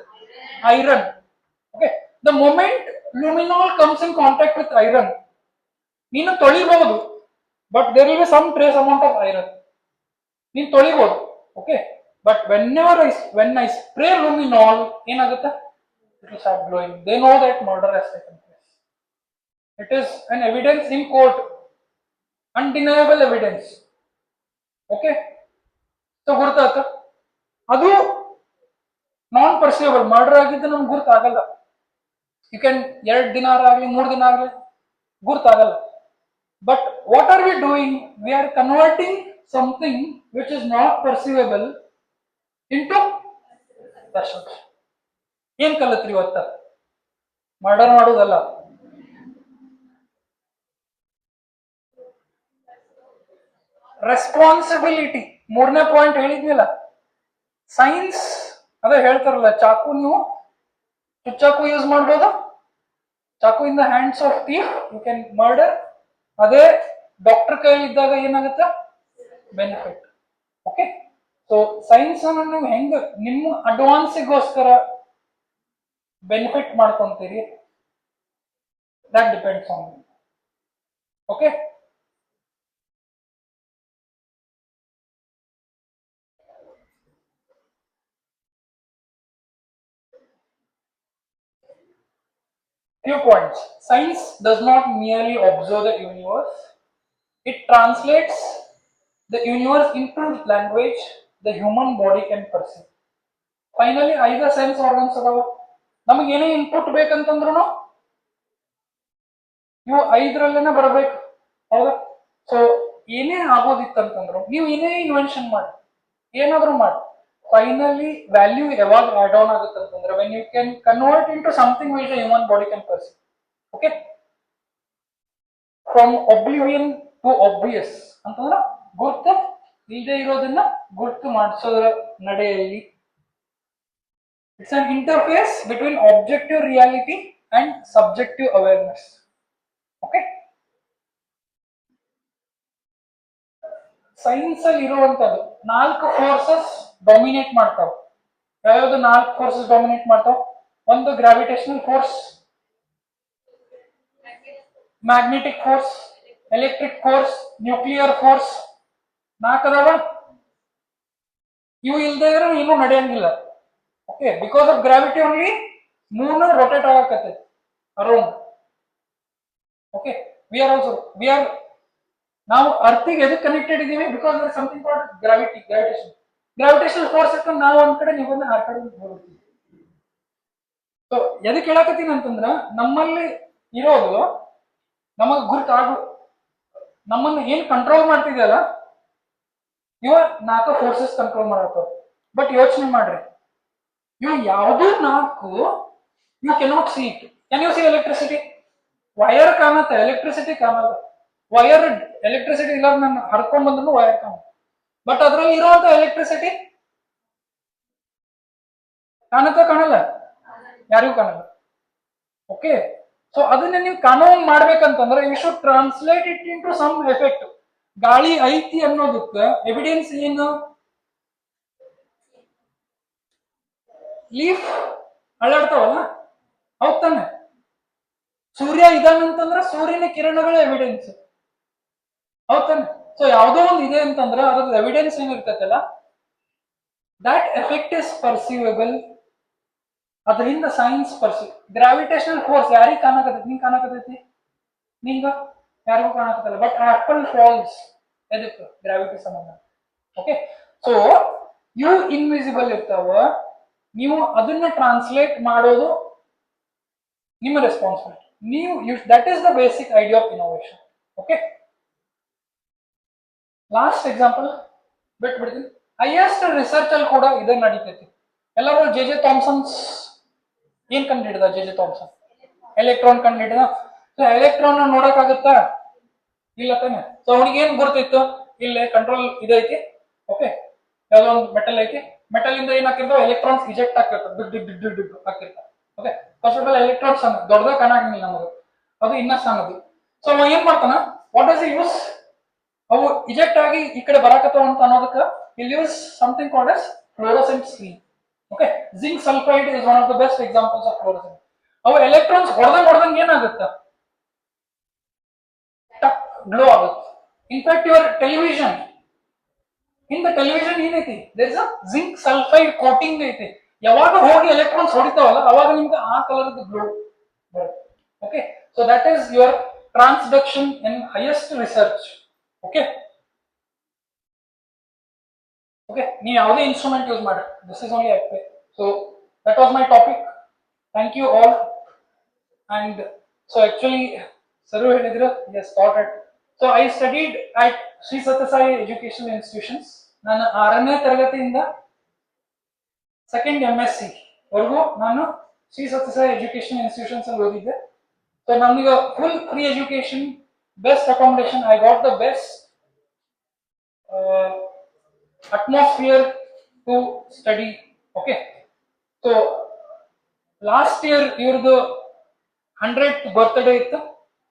iron. Okay, the moment luminol comes in contact with iron, ನೀನು ತೊಳಿಬಹುದು, but there will be some trace amount of iron, ನೀನು ತೊಳಿಬಹುದು. Okay, but when I spray luminol, ಏನಾಗುತ್ತೆ, it will start glowing. They know that murder has taken place. It is an evidence in court, undeniable evidence. Okay, so ಗುರ್ತಾಯ್ತು, ಅದು non ಪರ್ಸಿಯಬಲ್. Murder ಆಗಿದ್ದು ನಮ್ಗೆ ಗುರ್ತಾಗಲ್ಲ. You can 2 ದಿನ ಆಗಲಿ 3 ದಿನ ಆಗಲಿ ಗುರ್ತಾಗಲ್ಲ. But what are we doing, we are converting something which is not perceivable into perception. ಏನ್ ಕಲತ್ರಿ ಇವತ್ತ, ಮರ್ಡರ್ ಮಾಡೋದಲ್ಲ. ರೆಸ್ಪಾನ್ಸಿಬಿಲಿಟಿ, 3ನೇ ಪಾಯಿಂಟ್ ಹೇಳಿದ್ವಿಲ್ಲ. ಸೈನ್ಸ್ ಅದೇ ಹೇಳ್ತಾರಲ್ಲ, ಚಾಕು ನೀವು ಚುಚ್ಚಾಕು ಯೂಸ್ ಮಾಡ್ಬೋದು, ಚಾಕು in the hands of thief you can murder. ಅದೇ ಡಾಕ್ಟರ್ ಕೈಲಿದ್ದಾಗ ಏನಾಗುತ್ತೆ, ಬೆನಿಫಿಟ್. ಓಕೆ, ಸೊ ಸೈನ್ಸ್ ಅನ್ನು ನೀವು ಹೆಂಗ ನಿಮ್ಮ ಅಡ್ವಾನ್ಸಿಗೋಸ್ಕರ ಬೆನಿಫಿಟ್ ಮಾಡ್ಕೊಂತೀರಿ, that depends on you. Okay, few points. Science does not merely observe the universe, it translates the universe into language the human body can perceive. Finally, 5 sense organs ಅದಾವ. ನಮಗೆ ಏನೇ input ಬೇಕಂತಂದ್ರು ಇವು 5ರಲ್ಲೇನೆ ಬರಬೇಕು, ಹೌದಾ? ಸೊ ಏನೇ ಆಗೋದಿತ್ತಂತಂದ್ರು, ನೀವು ಏನೇ ಇನ್ವೆನ್ಷನ್ ಮಾಡಿ, ಏನಾದ್ರೂ ಮಾಡಿ, ಫೈನಲಿ ವ್ಯಾಲ್ಯೂ ಯಾವಾಗ ಆಡ್ ಆನ್ ಆಗುತ್ತೆ ಅಂತಂದ್ರೆ when you can convert into something which the human body can perceive. Okay, from oblivion to obvious ಅಂತಂದ್ರೆ ಗುರ್ತು ಇಲ್ಲದೆ ಇರೋದನ್ನ ಗುರ್ತು ಮಾಡಿಸೋದ್ರ ನಡೆಯಲ್ಲಿ. It's an interface between objective reality and subjective awareness. Okay, science ಅಲ್ಲಿ ಇರುವಂತದ್ದು 4 ಫೋರ್ಸಸ್ ಡಾಮಿನೇಟ್ ಮಾಡ್ತಾವ. ಯಾವ್ಯಾವ್ದು 4 ಫೋರ್ಸಸ್ ಡಾಮಿನೇಟ್ ಮಾಡ್ತಾವ? ಒಂದು gravitational force, magnetic force, electric force, nuclear force. 4 ಅದಾವ. ಇವು ಇಲ್ಲದೆ ಇದ್ರೆ ಇನ್ನೂ ನಡೆಯಂಗಿಲ್ಲ. Okay, because of gravity only moon rotate ಆಗಕತ್ತೈತಿ ಅರೌಂಡ್. ಓಕೆ, ವಿ ಆರ್ ನಾವು ಅರ್ಥಿಗೆ ಎದಕ್ಕೆ ಕನೆಕ್ಟೆಡ್ ಇದೀವಿ? Because there something called gravitational force ಇಟ್ಕೊಂಡು ನಾವು ಒಂದ್ ಕಡೆ ನೀವು ಆ ಕಡೆ ಹೋಗ್ತೀವಿ. ಸೊ ಎದಕ್ಕೆ ಹೇಳಕತ್ತೀನಿ ಅಂತಂದ್ರ, ನಮ್ಮಲ್ಲಿ ಇರೋದು ನಮಗ್ ಗುರ್ತಾಗ, ನಮ್ಮನ್ನ ಏನ್ ಕಂಟ್ರೋಲ್ ಮಾಡ್ತಿದೆಯಲ್ಲ ಇವ 4 ಫೋರ್ಸಸ್ ಕಂಟ್ರೋಲ್ ಮಾಡತ್ತವ. ಬಟ್ ಯೋಚನೆ ಮಾಡ್ರಿ, ಇವು ಯಾವ್ದು 4 you cannot see it. Can you see electricity? Wire ಕಾಣತ್ತೆ, ಎಲೆಕ್ಟ್ರಿಸಿಟಿ ಕಾಣಲ್ಲ. ವೈರ್ ಎಲೆಕ್ಟ್ರಿಸಿಟಿ ಇಲ್ಲ, ನಾನು ಹರ್ಕೊಂಡ್ ಬಂದ್ರು ವೈರ್ ಕಾಣುತ್ತೆ. ಬಟ್ ಅದ್ರಲ್ಲಿ ಇರುವಂತ ಎಲೆಕ್ಟ್ರಿಸಿಟಿ ಕಾಣಲ್ಲ, ಯಾರಿಗೂ ಕಾಣಲ್ಲ. ಓಕೆ, ಸೊ ಅದನ್ನ ನೀವು ಕಾನೋ ಮಾಡ್ಬೇಕಂತಂದ್ರೆ you should translate it into some effect. ಗಾಳಿ ಐತಿ ಅನ್ನೋದಕ್ಕೆ ಎವಿಡೆನ್ಸ್ ಏನು? ಲೀಫ್ ಅಳ್ಳಾಡ್ತಾವಲ್ಲ, ಹೌದ್ ತಾನೆ? ಸೂರ್ಯ ಇದಾನಂತಂದ್ರೆ ಸೂರ್ಯನ ಕಿರಣಗಳ ಎವಿಡೆನ್ಸ್, ಹೌದ್ ತಾನೆ? ಸೊ ಯಾವುದೋ ಒಂದು ಇದೆ ಅಂತಂದ್ರೆ ಅದ್ರದ್ದು ಎವಿಡೆನ್ಸ್ ಏನಿರ್ತೈತಲ್ಲ, ದಟ್ ಎಫೆಕ್ಟ್ ಇಸ್ ಪರ್ಸೀವೇಬಲ್. ಅದರಿಂದ ಸೈನ್ಸ್ ಪರ್ಸೀವ್. ಗ್ರಾವಿಟೇಷನಲ್ ಫೋರ್ಸ್ ಯಾರಿಗೆ ಕಾಣಕತ್ತೈತಿ? ನಿಂಗೆ ಕಾಣಕತ್ತೈತಿ, ನಿಂಗ ಯಾರಿಗೂ ಕಾಣಕತ್ತಲ್ಲ. ಬಟ್ ಆಪಲ್ ಫಾಲ್ಸ್ ಎದಕ್ಕೆ? ಗ್ರಾವಿಟಿ ಸಂಬಂಧ. ಓಕೆ, ಸೊ ಇವು ಇನ್ವಿಸಿಬಲ್ ಇರ್ತಾವ, ನೀವು ಅದನ್ನ ಟ್ರಾನ್ಸ್ಲೇಟ್ ಮಾಡೋದು ನಿಮ್ಮ ರೆಸ್ಪಾನ್ಸಿಬಿಲಿಟಿ. ನೀವು that is the basic idea of innovation. Okay, last example ಬಿಟ್ಬಿಡ್ತೀನಿ. ಹೈಯೆಸ್ಟ್ ರಿಸರ್ಚ್ ಅಲ್ಲಿ ಕೂಡ ಇದೇ ನಡೀತೈತಿ. ಎಲ್ಲರೂ ಜೆ ಥಾಮ್ಸನ್ಸ್ ಏನ್ ಕಂಡು ಹಿಡಿದ? ಜೆ ಥಾಮ್ಸನ್ ಎಲೆಕ್ಟ್ರಾನ್ ಕಂಡು ಹಿಡಿದ. ಸೊ ಎಲೆಕ್ಟ್ರಾನ್ ನೋಡಕ್ಕಾಗುತ್ತಾ? ಇಲ್ಲ ತಾನೆ. ಸೊ ಅವನಿಗೆ ಏನ್ ಗೊತ್ತಿತ್ತು? ಇಲ್ಲೇ ಕಂಟ್ರೋಲ್ ಇದೈತಿ, ಓಕೆ, ಯಾವ್ದೋ ಒಂದು ಮೆಟಲ್ ಐತಿ, ಮೆಟಲ್ ಇಂದ ಏನ್ ಹಾಕಿರ್ತಾವ? ಎಲೆಕ್ಟ್ರಾನ್ಸ್ ಇಜೆಕ್ಟ್ ಆಗ್ತಿರ್ತಾವ, ದುಡ್ಡು ಹಾಕಿರ್ತಾವ. Okay, first of all electrons ಸಣ್ಣ, ದೊಡ್ಡದಾಗ ಕಾಣಾಗಿಲ್ಲ ನಮಗೆ, ಅದು ಇನ್ನ ಸಣ್ಣದು. ಸೊ ಅವ ಏನ್ ಮಾಡ್ತಾನ? What does use? ಅವು ಇಜೆಕ್ಟ್ ಆಗಿ ಈ ಕಡೆ ಬರಾಕತ್ತಾವ ಅಂತ ಅನ್ನೋದಕ್ಕೆ ಇಲ್ಲಿ use something called as fluorescent screen. Okay, zinc sulphide is one of the best examples of fluorescent. ಅವು ಎಲೆಕ್ಟ್ರಾನ್ಸ್ ಹೊಡೆದಂಗೆ ಏನಾಗುತ್ತೆ? ಟಕ್ ಗ್ಲೋ ಆಗುತ್ತೆ. In fact your television, in the television ಏನೈತಿ? There is a zinc sulphide coating ಐತಿ. ಯಾವಾಗ ಹೋಗಿ electrons ಹೊಡಿತಾವಲ್ಲ ಅವಾಗ ನಿಮ್ಗೆ ಆ ಕಲರ್ ಗ್ಲೋ ಬರುತ್ತೆ. Okay, so that is your transduction in highest research. Okay okay, ನೀವು ಯಾವುದೇ ಇನ್ಸ್ಟ್ರೂಮೆಂಟ್ ಯೂಸ್ ಮಾಡಿ, this is only active. So that was my topic. Thank you all. And so actually sir ಹೇಳಿದ್ರು as thought at. So I studied at Shri Sathya Sai education institutions. ನಾನು 6ನೇ ತರಗತಿಯಿಂದ 2nd MSc ವರೆಗೂ ನಾನು Shri Sathya Sai education institutions ಅಲ್ಲಿ ಓದಿದ್ದೆ. So ನಮಗೆ full free education, best accommodation. I got the best atmosphere to study. Okay, so last year ivrdu 100th birthday ittu.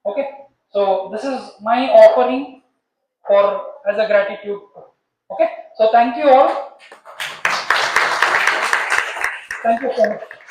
Okay, so this is my offering for as a gratitude. Okay, so thank you all. Thank you so much.